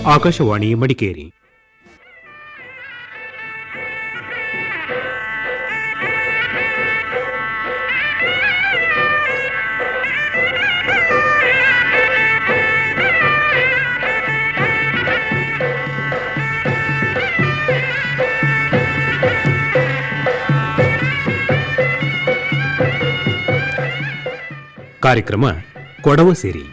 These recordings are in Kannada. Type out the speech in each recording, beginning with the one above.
ಆಕಾಶವಾಣಿ ಮಡಿಕೇರಿ. ಕಾರ್ಯಕ್ರಮ ಕೊಡವ ಸಿರಿ.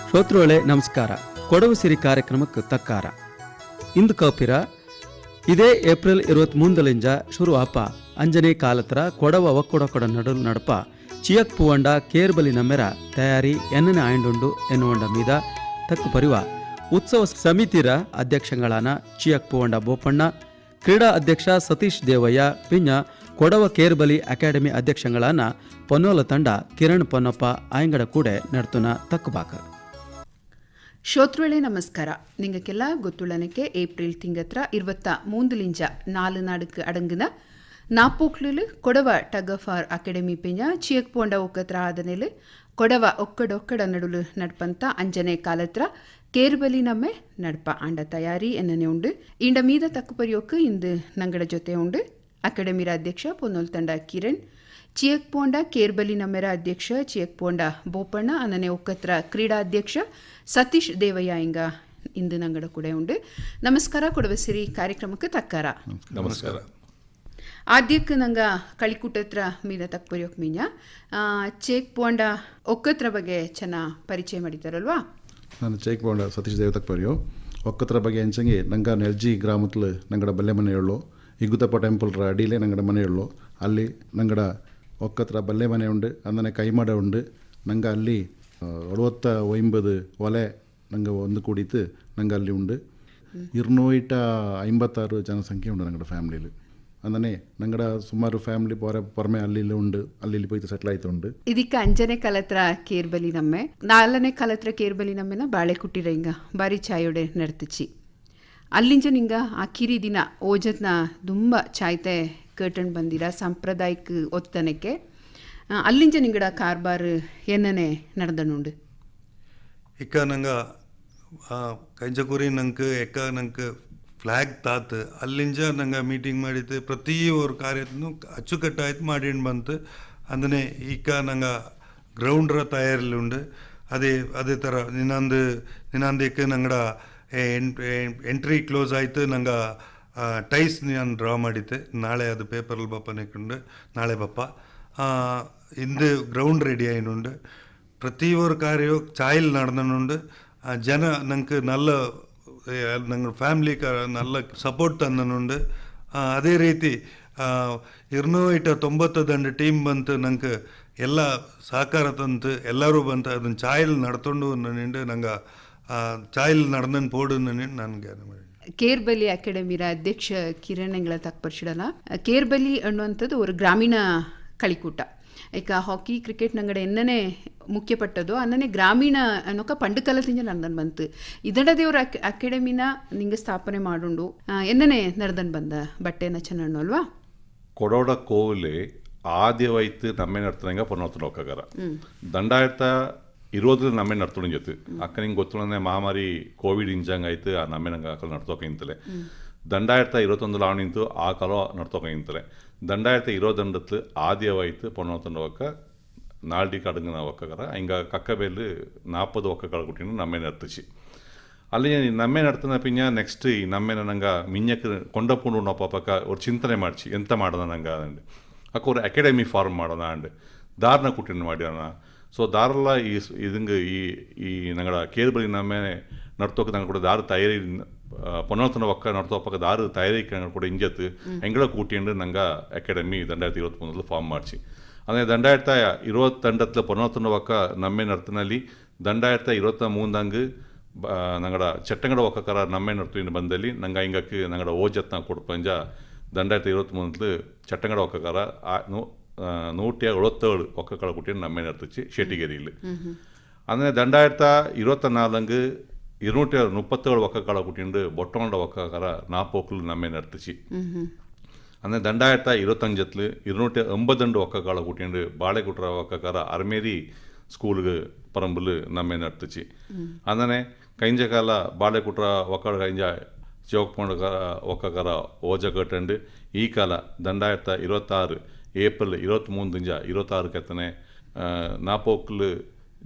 ಶ್ರೋತೃಗಳೇ ನಮಸ್ಕಾರ. ಕೊಡವು ಸಿರಿ ಕಾರ್ಯಕ್ರಮಕ್ಕೆ ತಕ್ಕಾರ. ಇಂದು ಕೌಪಿರ ಇದೇ ಏಪ್ರಿಲ್ 23 ಶುರು ಆಪ ಅಂಜನೇ ಕಾಲತ್ರ ಕೊಡವ ಒಕ್ಕಡೊಕ್ಕಡ ನಡುಲು ನಡಪ ಚಿಯಕ್ ಪೂವಂಡ ಕೇರ್ಬಲಿ ನಮ್ಮೆರ ತಯಾರಿ ಎನ್ನನೆ ಆಯಂಡುಂಡು ಎನ್ನುವಂಡ ಮೀದ ತಕ್ಕು ಪರಿವ ಉತ್ಸವ ಸಮಿತಿರ ಅಧ್ಯಕ್ಷಗಳಾನ ಚಿಯಕ್ ಪೂವಂಡ ಬೋಪಣ್ಣ, ಕ್ರೀಡಾ ಅಧ್ಯಕ್ಷ ಸತೀಶ್ ದೇವಯ್ಯ ಪಿಂಜ ಕೊಡವ ಕೇರ್ಬಲಿ ಅಕಾಡೆಮಿ ಅಧ್ಯಕ್ಷಗಳಾನ ಪೊನ್ನೋಲ ತಂಡ ಕಿರಣ್ ಪೊನ್ನಪ್ಪ ಆಯಂಗಡ ಕೂಡೆ ನಡ್ತುನ ತಕ್ಕುಬಾಕ. ಶ್ರೋತೃಗಳೇ ನಮಸ್ಕಾರ. ನಿಂಗಕ್ಕೆಲ್ಲ ಗೊತ್ತುಳ್ಳನಕ್ಕೆ ಏಪ್ರಿಲ್ ತಿಂಗತ್ರ 23 4 ನಾಡುக்கு அடங்குன நாப்போக்லில் கொடவ டகஃபார் அகாடமி பிஞ்ச சியக் போண்ட ஒக்கತ್ರ ಆದನೆಲೆ ಕೊಡವ ಒಕ್ಕಡೊಕ್ಕಡ ನಡುಲು ನಡ್ಪಂತ ಅಂಜನೆ ಕಾಲತ್ರ ಕೇರ್ಬಲಿ ನಮ್ಮೆ ನಡ್ಪ ಆಂಡ ತಯಾರಿ ಎನ್ನನೆ ಉಂಡು. ಇಂಡ ಮೀದ ತಕ್ಕುಪರಿಯೋಕ್ಕೆ ಇಂದು ನಂಗಡ ಜೊತೆ ಉಂಡು ಅಕಾಡೆಮಿರ ಅಧ್ಯಕ್ಷ ಪೊನ್ನೋಲ್ ತಂಡ ಕಿರಣ್, ಚಿಯಕ್ ಪೋಂಡ ಕೇರ್ಬಲಿ ನಮ್ಮೆರ ಅಧ್ಯಕ್ಷ ಚಿಯಕ್ ಪೋಂಡ ಬೋಪಣ್ಣ, ಅನ್ನನೆ ಒಕ್ಕತ್ರ ಕ್ರೀಡಾ ಅಧ್ಯಕ್ಷ ಸತೀಶ್ ದೇವಯ್ಯ ಇಂಗ ಇಂದು ನಂಗಡ ಕೂಡ ಉಂಡು. ನಮಸ್ಕಾರ. ಕೊಡವ ಸಿರಿ ಕಾರ್ಯಕ್ರಮಕ್ಕೆ ತಕ್ಕಾರ. ನಮಸ್ಕಾರ. ಆದ್ಯಕ್ಕೆ ನಂಗ ಕಳಿಕೂಟತ್ರ ಮೀದ ತಕ್ಪರ್ಯೋಕ್ ಮೀಂಜ ಚೇಕ್ ಪೋಂಡ ಒಕ್ಕತ್ರ ಬಗ್ಗೆ ಚೆನ್ನಾಗಿ ಪರಿಚಯ ಮಾಡಿದ್ದಾರಲ್ವಾ? ನಾನು ಚೇಕ್ ಪೋಂಡ ಸತೀಶ್ ದೇವ ತಕ್ಪರ್ಯೋ ಒಕ್ಕತ್ರ ಬಗ್ಗೆ ಹೆಂಚಂಗೆ ನಂಗೆ ನೆಲ್ಜಿ ಗ್ರಾಮದಲ್ಲಿ ನಂಗಡ ಬಲ್ಲೆ ಮನೆಯುಳ್ಳು ಇಗುತಪ್ಪ ಟೆಂಪಲ್ ಅಡಿಲೇ ನಂಗಡ ಮನೆಯುಳ್ಳು. ಅಲ್ಲಿ ನಂಗಡ ಒಕ್ಕತ್ರ ಬಲ್ಲೆ ಮನೆ ಉಂಡು, ಅಂದನೆ ಕೈಮಾಡ ಉಂಡು. ನಂಗೆ ಅಲ್ಲಿ 70-50 ಒಲೆ ನಂಗೆ ಒಂದು ಕೂಡಿತು ನಂಗೆ ಅಲ್ಲಿ ಉಂಡು. 256 ಜನಸಂಖ್ಯೆ ಉಂಡು ನಂಗಡ ಫ್ಯಾಮಿಲಿಲಿ. ಅಂದನೆ ನಂಗಡ ಸುಮಾರು ಫ್ಯಾಮಿಲಿ ಪೊರಮೆ ಅಲ್ಲಿ ಉಂಡು, ಅಲ್ಲಿ போய் ಸೆಟ್ಲ್ ಆಯ್ತು ಉಂಡು. ಇದಕ್ಕೆ ಅಂಜನೆ ಕಾಲತ್ರ ಕೇರ್ಬಲಿ ನಮ್ಮೆ 4ನೇ ಕಾಲತ್ರ ಕೇರ್ಬಲಿ ನಮ್ಮೆನ ಬಾಳೆ ಕುಟ್ಟಿರ ಹಿಂಗ ಬಾರಿ ಚಾಯೋಡೆ ನಡ್ತಿಚ್ಚಿ ಅಲ್ಲಿಂಚ ನಿಂಗ ಆ ಕಿರಿ ದಿನ ಓಜತ್ನ ತುಂಬ ಚಾಯ್ತೆ ಕೇಟಣ್ ಬಂದಿರ ಸಾಂಪ್ರದಾಯಿಕ ಒತ್ತನಕ್ಕೆ ಅಲ್ಲಿಂಚ ನಿಂಗಡ ಕಾರ್ಬಾರ್ ಎನ್ನನೆ ನಡೆದನುಂಡು. ಇಕ್ಕ ನಂಗೆ ಕೈಜಕೂರಿ ನಂಗೆ ಎಕ್ಕ ನಂಗೆ ಫ್ಲ್ಯಾಗ್ ತಾತು ಅಲ್ಲಿಂಚ ನಂಗೆ ಮೀಟಿಂಗ್ ಮಾಡಿತ್ತು. ಪ್ರತಿ ಒಂದು ಕಾರ್ಯನೂ ಅಚ್ಚುಕಟ್ಟಾಯ್ತು ಮಾಡಿ ಬಂತು. ಅಂದ್ರೆ ಇಕ್ಕ ನಂಗೆ ಗ್ರೌಂಡ್ರ ತಯಾರಿಲಿ ಉಂಡು. ಅದೇ ಥರ ನಿನ್ನಂದಕ್ಕೆ ನಂಗಡ ಎಂಟ್ರಿ ಕ್ಲೋಸ್ ಆಯಿತು. ನಂಗೆ ಟೈಸ್ ನಾನು ಡ್ರಾ ಮಾಡಿದ್ದೆ. ನಾಳೆ ಅದು ಪೇಪರಲ್ಲಿ ಬಪ್ಪನೆಕೊಂಡು ನಾಳೆ ಬಪ್ಪ ಇಂದು ಗ್ರೌಂಡ್ ರೆಡಿ ಆಯ್ನುಂಡು. ಪ್ರತಿ ಒಂದು ಕಾರ್ಯ ಚಾಯಿಲ್ ನಡೆದನುಂಡು. ಜನ ನಂಗೆ ನಲ್ಲ ನಂಗೆ ಫ್ಯಾಮಿಲಿಗೆ ನಲ್ಲ ಸಪೋರ್ಟ್ ತಂದನುಂಡು. ಅದೇ ರೀತಿ 290 ಟೀಮ್ ಬಂತು. ನಂಗೆ ಎಲ್ಲ ಸಹಕಾರ ತಂತು, ಎಲ್ಲರೂ ಬಂತು. ಅದನ್ನು ಚಾಯಿಲ್ ನಡ್ಕೊಂಡು ನಿಂಡು ನಂಗೆ ಚಾಯಿಲ್ ನಡೆದನ್ನು ಪೋಡು ನಿಂಡು ನನಗೆ ಕೇರ್ಬಲಿ ಅಕಾಡೆಮಿರ ಅಧ್ಯಕ್ಷ ಕಿರಣ್ ಎಂಗಳ ತಕ್ಪರ್ಸಿಡಲ್ಲ. ಕೇರ್ಬಲಿ ಅನ್ನುವಂಥದ್ದು ಒಂದು ಗ್ರಾಮೀಣ കളിക്കൂട്ട. ಈಗ ಹಾಕಿ ಕ್ರಿಕೆಟ್ ನಂಗಡೆ ಎನ್ನನೆ ಮುಖ್ಯಪಟ್ಟದು ಅನ್ನನೆ ಗ್ರಾಮೀಣ ಅನ್ನೋಕ ಪಂಡುಕಾಲದಿಂದ ನಡೆದನ್ ಬಂತು. ಇದಡದೇ ಅವ್ರ ಅಕಾಡೆಮಿನ ನಿಂಗೆ ಸ್ಥಾಪನೆ ಮಾಡುಂಡು ಎನ್ನನೆ ನಡೆದನ್ ಬಂದ ಬಟ್ಟೆನ ಚೆನ್ನಣ್ಣು ಅಲ್ವಾ? ಕೊಡೋಡ ಕೋವಿಲೆ ಆದ್ಯವಾಯ್ತು ನಮ್ಮೆ ನಡ್ತಂಗ ಪೊನ್ನೋತ ಹೋಗರ ದಂಡಾಯತ ಇರೋದ್ರ ನಮ್ಮೆ ನಡ್ತೊಂಡು ಜೊತೆ ಅಕ್ಕ ನಿಂಗೆ ಗೊತ್ತುಂದ್ರೆ ಮಹಾಮಾರಿ ಕೋವಿಡ್ ಇಂಜಂಗ್ ಆಯ್ತು ಆ ನಮ್ಮೆ ನಂಗೆ ಆಕಲ್ ನಡ್ತೋಕಿಂತಲೇ 2021 ಲಾವ್ ನಿಂತು ಆ ಕಾಲ ನಡ್ತೋಕಿಂತಲೇ 2020 ಆದ್ಯವಾಯ್ತು ಪೊನ್ನೋತಂಡ ಒಕ್ಕ ನಾಲ್ಡಿ ಕಡಂಗನ ಒಕ್ಕಗರ ಹಿಂಗ ಕಕ್ಕಬೇಲು 40 ಒಕ್ಕಗಳು ಕುಟ್ಟಿನ ನಮ್ಮೆ ನಡ್ತಿಸಿ ಅಲ್ಲಿ ನಮ್ಮೆ ನಡ್ತನ ಪಿಂಜ ನೆಕ್ಸ್ಟ್ ಈ ನಮ್ಮೆನ ನಂಗೆ ಮಿಂಜಕ್ಕೆ ಕೊಂಡಪುಂಡು ನಾವು ಪಾಪಕ್ಕ ಅವ್ರು ಚಿಂತನೆ ಮಾಡಿಸಿ ಎಂತ ಮಾಡೋಣ ನಂಗೆ ಅಂಡು ಅಕ್ಕ ಅವ್ರು ಅಕಾಡೆಮಿ ಫಾರ್ಮ್ ಮಾಡೋಣ ಅಂಡು ದಾರನ ಕುಟ್ಟಿನ ಮಾಡ್ಯಾನ. ಸೊ ದಾರೆಲ್ಲ ಇದಂಗೆ ಈ ನಂಗಡ ಕೇರ್ಬಲಿ ನಮ್ಮೆ ನಡ್ತೋಕೆ ನಂಗೆ ಕೂಡ ದಾರು ತಯಾರಿ ಪೊನ್ನೋತನ ಒಕ್ಕ ನಡ್ತೋಪಕ್ಕ ದಾರು ತಯಾರಿ ಕೂಡ ಇಂಜತ್ತು ಹೆಂಗಳ ಕೂಟಿಂಡು ನಂಗೆ ಅಕಾಡೆಮಿ 2023 ಫಾರ್ಮ್ ಮಾಡಿಸಿ ಅಂದರೆ 2022 പൊന്നോത്തുന്ന ಒಕ್ಕ നമ്മെ ನರ್ತನಲ್ಲಿ 2023 ഞങ്ങളുടെ ചെട്ടങ്ങടെ ഒക്കക്കാര നമ്മെ നർത്തുവിന് ബന്ധലി ഞങ്ങൾ ഇങ്ങക്ക് ഞങ്ങളുടെ ഓജത്ന കൊടുപ്പഞ്ച 2023 ചെട്ടങ്ങടെ ഒക്കക്കാര 177 ഒക്കക്കാളെ കുട്ടിയെ നമ്മെ നർത്തിച്ച് ഷെട്ടിഗേരിയിൽ അങ്ങനെ 2024 237 ಒಕ್ಕಕಾಳ ಕುಟ್ಟಿಂಡು ಬೊಟ್ಟೊಂಡ ಒಕ್ಕಕಾರ ನಾಪೋಕ್ಲು ನಮ್ಮೆ ನರ್ತಿಸಿ ಅಂದರೆ 2025 282 ಒಕ್ಕಕಾಳ ಕುಟ್ಟಿಂಡು ಬಾಳೆಗುಟ್ರ ಒಕ್ಕಕಾರ ಅರ್ಮೇರಿ ಸ್ಕೂಲ್ಗೆ ಪರಂಬುಲ್ ನಮ್ಮೆ ನರ್ತಿಸಿ ಅಂದರೆ ಕೈಂಜ ಕಾಲ ಬಾಳೆಗುಟ್ರ ಒಕ್ಕಡ ಕೈಂಜ ಚೌಕ್ಪೊಂಡ ಒಕ್ಕಕಾರ ಓಜ ಕಟ್ಟಂಡು ಈ ಕಾಲ 2026 ಏಪ್ರಿಲ್ 23 26 ಕೆತ್ತನೆ Napoklu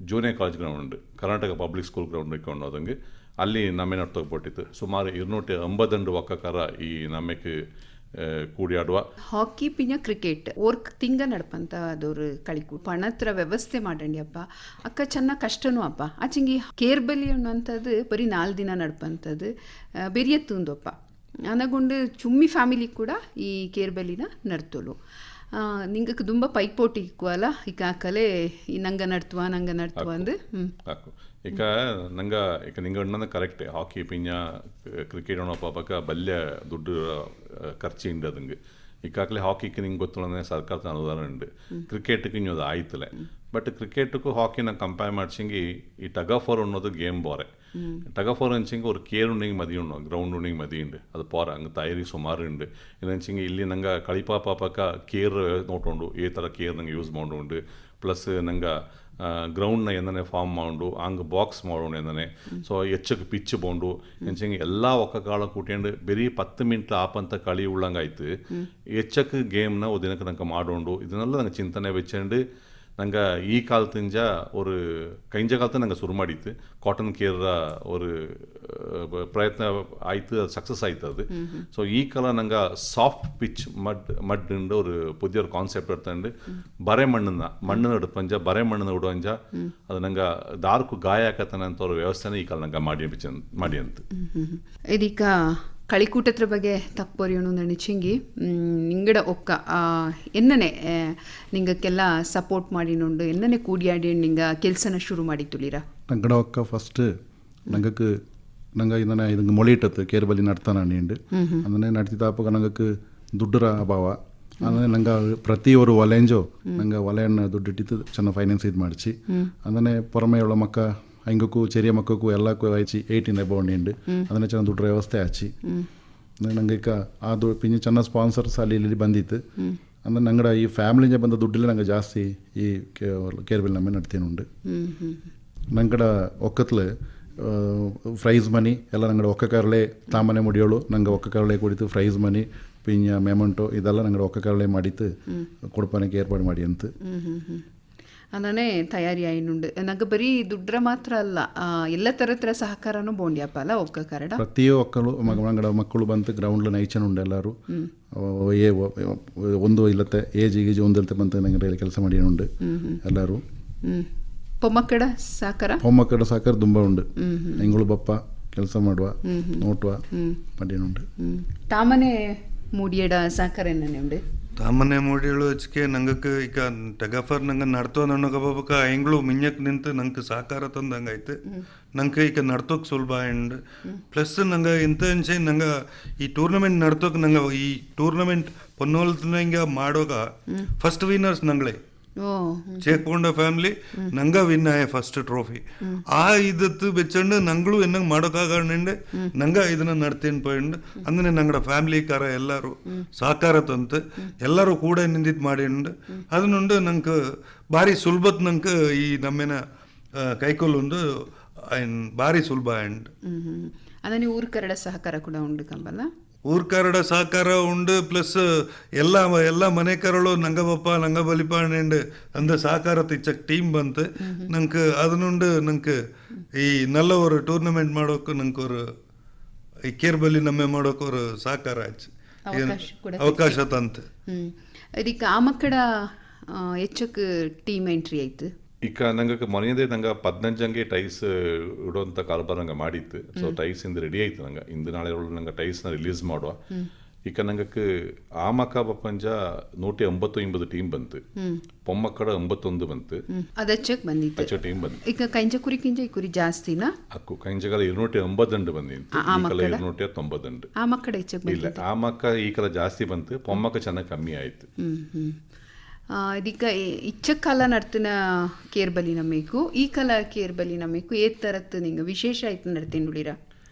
junior college ground Karnataka public school ground ಇಕ್ಕೊಂಡೋದಂಗೆ ಅಲ್ಲಿ ನಮ್ಮೆ ನಡ್ತೋಗ್ಬಿಟ್ಟಿತ್ತು ಸುಮಾರು 282 ಒಕ್ಕಕಾರ ಈ ನಮ್ಮೆക്ക് ಕೂಡಿಯಾಡುವ ಹಾಕಿ ಪಿಂಜ ಕ್ರಿಕೆಟ್ ಓರ್ಕ್ ತಿಂಗ ನಡ್ಪಂತ ಅದವ್ರು ಕಳಿಕು ಪಣತ್ರ ವ್ಯವಸ್ಥೆ ಮಾಡಂಡಿಯಪ್ಪ ಅಕ್ಕ ಚೆನ್ನ ಕಷ್ಟನೂ ಅಪ್ಪ ಆಚಂಗಿ ಕೇರ್ಬಲಿ ಅನ್ನುವಂಥದ್ದು ಬರೀ 4 ದಿನ ನಡ್ಪಂಥದ್ದು ಬೆರಿಯತ್ತುಂದಪ್ಪ ಅನಗೊಂಡು ಚುಮ್ಮಿ ಫ್ಯಾಮಿಲಿ ಕೂಡ ಈ ಕೇರ್ಬಲಿನ ನಡ್ತೋಲು ನಿಂಗಕ್ಕೆ ತುಂಬ ಪೈಪೋಟಿ ಇಕ್ವಲ್ಲ ಈಗ ಕಲೆ ನಂಗೆ ನಡ್ತುವ ಅಂದು ಸಾಕು ಈಗ ನಂಗೆ ಈಗ ನಿಂಗೆ ಅಣ್ಣನ ಕರೆಕ್ಟ್ ಹಾಕಿ ಪಿಂಜ ಕ್ರಿಕೆಟ್ ಅನ್ನೋ ಪಾಪಕ್ಕೆ ಬಲ್ಯ ದುಡ್ಡು ಖರ್ಚು ഉണ്ട് ಅದಂಗೆ ಈಗಾಗಲೇ ಹಾಕಿಗೆ ನಿಂಗೆ ಗೊತ್ತಿಲ್ಲ ಸರ್ಕಾರದ ಅನುದಾನ ഉണ്ട് ಕ್ರಿಕೆಟ್ಗೆ ಇನ್ನೂ ಅದು ಆಯ್ತಲ್ಲ ಬಟ್ ಕ್ರಿಕೆಟ್ಗೂ ಹಾಕಿನ ಕಂಪೇರ್ ಮಾಡ್ಸಂಗಿ ಈ ಟಗ್ ಆಫ್ ವಾರ್ ಅನ್ನೋದು ಗೇಮ್ ಬೋರೆ ಟಗ್ ಆಫ್ ವಾರ್ ಅಂಚಂಗೆ ஒரு ಕೇರ್ ಉಂಡಿಗೆ ಮದಿ ಉಣ್ಣು ಗ್ರೌಂಡ್ ಉಂಡಿಗೆ ಮದಿ ഉണ്ട് ಅದು ಪೋರ ಹಂಗೆ ತಯಾರಿ ಸುಮಾರು ഉണ്ട് ಇದಂಚಂಗೆ ಇಲ್ಲಿ ನಂಗೆ ಕಳಿಪಾ ಪಾಪಕ್ಕ ಕೇರ್ ನೋಟೊಂಡು ಈ ಥರ ಕೇರ್ ನಂಗೆ ಯೂಸ್ ಮಾಡೋಂಡು ಪ್ಲಸ್ ನಂಗೆ ಗ್ರೌಂಡ್ನ ಎಂದನೆ ಫಾರ್ಮ್ ಮಾಡು ಹಂಗೆ ಬಾಕ್ಸ್ ಮಾಡೋಣ ಎಂದನೆ ಸೊ ಹೆಚ್ಚಕ್ಕೆ ಪಿಚ್ ಬೋಂಡು ಎಂಚಂಗೆ ಎಲ್ಲ ಒಕ್ಕಕಾಳ ಕೂಟ್ಕೊಂಡು ಬರೀ 10 ಮಿನಿಟ್ ಆಪಂತ ಕಳಿ ಉಳ್ಳಂಗಾಯ್ತು ಹೆಚ್ಚಕ್ಕೆ ಗೇಮ್ನ ದಿನಕ್ಕೆ ನಂಗೆ ಮಾಡೋಂಡು ಇದನ್ನೆಲ್ಲ ನಂಗೆ ಚಿಂತನೆ வெச்சுண்டு ನಂಗೆ ಈ ಕಾಲದಿಂದ ஒரு ಕೈಂಜ ಕಾಲದ ನಂಗೆ ಶುರು ಮಾಡಿತ್ತು ಕಾಟನ್ ಕೇರ್ ஒரு ಪ್ರಯತ್ನ ಆಯ್ತು ಅದು ಸಕ್ಸಸ್ ಆಯ್ತು ಅದು ಸೊ ಈ ಕಾಲ ನಂಗೆ ಸಾಫ್ಟ್ ಪಿಚ್ ಮಡ್ ஒரு புதிய ஒரு ಕಾನ್ಸೆಪ್ಟ್ எடுத்துண்டு ಬರೆ ಮಣ್ಣನ್ನ ಇಡ್ಪಂಜ ಬರೆ ಮಣ್ಣನ್ನ ಇಡುವಂಜ ಅದು ನಂಗೆ ದಾರ್ಕು ಗಾಯ ಆಕತ್ತಾನೆ ಅಂತ ஒரு ವ್ಯವಸ್ಥೆನ ಈ ಕಾಲ ನಂಗೆ ಮಾಡಿ ಅಂತ ಇದೀಗ കളിക്കൂട്ടത്ര ಬಗ್ಗೆ ತಪ್ಪೊರಿಯಣು ನೆನಚಿಂಗಿ ನಿಂಗಡ ಒಕ್ಕ ಎನ್ನನೆ ನಿಂಗಕ್ಕೆಲ್ಲ ಸಪೋರ್ಟ್ ಮಾಡಿನುಂಡು ಎನ್ನನೆ ಕೂಡಿಯಾಡಿ ನಿಂಗ ಕೆಲಸನ ಶುರು ಮಾಡಿ ತುಳಿರ ನಂಗಡ ಒಕ್ಕ ಫಸ್ಟ್ ನಂಗೆ ಇದನ್ನು ಮೊಳಿಟ್ಟತ್ತು ಕೇರ್ಬಲಿ ನಡ್ತಾನುಂಡು ಅಂದ್ರೆ ನಡ್ತಿದ್ದಾಪಗ ನಂಗಕ್ಕೆ ದುಡ್ಡರ ಅಭಾವ ಅಂದರೆ ನಂಗೆ ಪ್ರತಿ ஒரு ಒಲೆಂಜೋ ನಂಗೆ ಒಲೆಯನ್ನು ದುಡ್ಡಿಟ್ಟಿತ್ತು ಚೆನ್ನಾಗಿ ಫೈನಾನ್ಸ್ ಇದು ಮಾಡಿಸಿ ಅಂದ್ರೆ ಪೊರಮೆಯುಳ್ಳ ಮಕ್ಕ ಹಂಗಕ್ಕೂ ಚೆರಿಯ ಮಕ್ಕಕ್ಕೂ ಎಲ್ಲಕ್ಕೂ ಆಯ್ಚಿ 18 ಅಬೌವ್ ಉಂಡು ಅದನ್ನೇ ಚೆನ್ನಾಗಿ ದುಡ್ಡು ವ್ಯವಸ್ಥೆ ಆಚಿ ನಂಗೆ ಈಗ ಅದು ಪಿಂಜ ಚೆನ್ನಾಗಿ ಸ್ಪಾನ್ಸರ್ಸ್ ಅಲ್ಲಿ ಇಲ್ಲಿ ಬಂದಿತ್ತು ಅಂದ್ರೆ ನಂಗಡ ಈ ಫ್ಯಾಮಿಲಿಂದ ಬಂದ ದುಡ್ಡಿಲ್ಲ ನಂಗೆ ಜಾಸ್ತಿ ಈ ಕೇರ್ಬೆಲ್ ನಮ್ಮೆ ನಡ್ತೇನುಂಡು ನಂಗಡ ಒಕ್ಕತ್ಲು ಪ್ರೈಸ್ ಮನಿ ಎಲ್ಲ ನಂಗಡ ಒಕ್ಕಕಾರಳೆ ತಾಮನೆ ಮುಡಿಯೋಳು ನಂಗೆ ಒಕ್ಕಕಾರಳೆ ಕುಡಿತು ಪ್ರೈಸ್ ಮನಿ ಪಿಂಜ ಮೆಮೊಂಟೋ ಇದೆಲ್ಲ ನಂಗಡ ಒಕ್ಕಕಾರಳೆ ಮಾಡಿತ್ತು ಕೊಡ್ಪಾನಕ್ಕೆ ಏರ್ಪಾಡು ಮಾಡಿ ಅಂತ ಅದನ್ನೇ ತಯಾರಿ ಆಯ್ನುಂಡು ನಂಗೆ ಬರೀ ದುಡ್ರ ಮಾತ್ರ ಅಲ್ಲ ಎಲ್ಲ ಥರ ಸಹಕಾರನೂ ಬೋಂಡ್ಯಪ್ಪ ಅಲ್ಲ ಒಕ್ಕ ಕರಡ ಪ್ರತಿ ಒಕ್ಕಲು ಮಕ್ಕಳು ಬಂತು ಗ್ರೌಂಡ್ಲು ನೈಚನ್ ಉಂಡು ಎಲ್ಲರೂ ಒಂದು ಇಲ್ಲತ್ತೆ ಏಜ್ ಒಂದಿಲ್ಲತ್ತೆ ಬಂತು ನಂಗೆ ಕೆಲಸ ಮಾಡಿಯುಂಡು ಎಲ್ಲರೂ ಪೊಮ್ಮಕ್ಕಡ ಸಹಕಾರ ತುಂಬ ಉಂಡು ಎಂಗಳು ಬಪ್ಪ ಕೆಲಸ ಮಾಡುವ ನೋಟುವ ಮಾಡಿಯುಂಡು ತಾಮನೆ ಮೂಡಿಯಡ ಸಹಕಾರ ಏನೇ ಉಂಡು ತಾಮನೆ ಮೂಡಿಗಳು ಹಚ್ಕೆ ನಂಗಕ್ಕೆ ಈಗ ಟಗಫರ್ ನಂಗೆ ನಡ್ತೋ ನನಗಬ್ಬಕ ಹೆಂಗ್ಳು ಮಿಂಜಕ್ಕೆ ನಿಂತು ನಂಗೆ ಸಹಕಾರ ತಂದಂಗಾಯ್ತು ನಂಗೆ ಈಗ ನಡ್ತೋಕೆ ಸುಲಭ ಆ್ಯಂಡ್ ಪ್ಲಸ್ ನಂಗೆ ಇಂಥ ಅಂಚೆ ನಂಗೆ ಈ ಟೂರ್ನಮೆಂಟ್ ನಡ್ತೋಕೆ ನಂಗೆ ಈ ಟೂರ್ನಮೆಂಟ್ ಪೊನ್ನೋಲ್ತನಂಗೆ ಮಾಡೋಗ ಫಸ್ಟ್ ವಿನ್ನರ್ಸ್ ನಂಗಳೇ ചേക്കോണ്ട ഫാമിലി നങ്ക വിന്നായ ഫസ്റ്റ് ട്രോഫി ആ ഇതത്ത് വെച്ചുകൊണ്ട് ഞങ്ങളും എന്നെ ಮಾಡೋಕ್ಕಾಗಂಡು ನಂಗ ಇದನ್ನ ನಡ್ತೇನೆ പോയിണ്ട് അങ്ങനെ ഞങ്ങളുടെ ഫാമിലിക്കാര ಎಲ್ಲರೂ ಸಹಕಾರ ತಂತು ಎಲ್ಲರೂ ಕೂಡ ನಿಂದಿತ್ ಮಾಡಿಂಡು ಅದನ್ನುಂಡು ನಂಗೆ ಭಾರಿ ಸುಲಭತ್ ನಂಗೆ ಈ ನಮ್ಮೆನ ಕೈಕೊಲ್ಲೊಂದು ಭಾರಿ ಸುಲಭ ಆ್ಯಂಡ್ ಅದನ್ನ ಊರ್ ಕರಡ ಸಹಕಾರ ಕೂಡ ಉಂಡು ಕಂಬಲ್ಲ ಊರ್ಕಾರಡ ಸಹಕಾರ ಉಂಡು ಪ್ಲಸ್ ಎಲ್ಲ ಮನೆಕಾರಳು ನಂಗಬಪ್ಪ ನಂಗ ಬಲಿಪಾಂಡ್ ಅಂದ ಸಹಕಾರ ತಿಚ್ಚಕ್ ಟೀಮ್ ಬಂತು ನಂಗೆ ಅದನ್ನುಂಡು ನಂಗೆ ಈ நல்ல ஒரு ಟೂರ್ನಮೆಂಟ್ ಮಾಡೋಕೆ ನಂಗೆ ஒரு ಈ ಕೇರ್ಬಲಿ ನಮ್ಮೆ ಮಾಡೋಕೆ ஒரு ಸಹಕಾರ ಆಯ್ತು ಅವಕಾಶ ತಂತು ಇದಕ್ಕೆ ಆ ಮಕ್ಕಳ ಹೆಚ್ಚಕ್ಕೆ ಟೀಮ್ ಎಂಟ್ರಿ ಆಯ್ತು ಈಗ ನಂಗೆ ಮೊನ್ನೆದೇ ನಂಗೆ 15 ಟೈಸ್ ಇಡುವಂಥ ಕಾರ್ಬಾರ್ ನಂಗೆ ಮಾಡಿತ್ತು ಸೊ ಟೈಸ್ ಇಂದ ರೆಡಿ ಆಯ್ತು ನಂಗೆ ಇಂದು ನಾಳೆ ನಂಗೆ ಟೈಸ್ನ ರಿಲೀಸ್ ಮಾಡುವ ಇಕ ನಂಗಕ್ಕೆ ಆಮಕ ಬಪ್ಪಂಜ 189 ಟೀಮ್ ಬಂತು, ಪೊಮ್ಮಕ್ಕಡ 91 ಬಂತು, ಅದಚ್ಚಕ್ ಬಂದಿತ್ತು ಅಚ್ಚ ಟೀಮ್ ಬಂತು. ಈಗ ಕೈಂಜ ಕುರಿಕಿಂಜ ಈ ಕುರಿ ಜಾಸ್ತಿನಾ ಅಕ್ಕು ಕೈಂಜಗಾಲ 280 ಬಂದಿತ್ತು, ಈ ಕಲ 290. ಆ ಮಕ್ಕಳ ಹೆಚ್ಚಕ್ ಇಲ್ಲ ಆಮಕ್ಕ ಈ ಕಲ ಜಾಸ್ತಿ ಬಂತು, ಪೊಮ್ಮಕ್ಕ ಚೆನ್ನಾಗಿ ಕಮ್ಮಿ ಆಯ್ತು. ಇದೀಗ ಇಚ್ಚಕ್ ಕಾಲ ನಡ್ತಿನ ಕೇರ್ಬಲಿ ನಮೇಕು ಈ ಕಲ ಕೇರ್ಬಲಿ ನಮೇಕು ಏ ತರತ್ ನಿಂಗೆ ವಿಶೇಷ ಆಯ್ತು ನಡ್ತೀನಿ ನುಡಿರ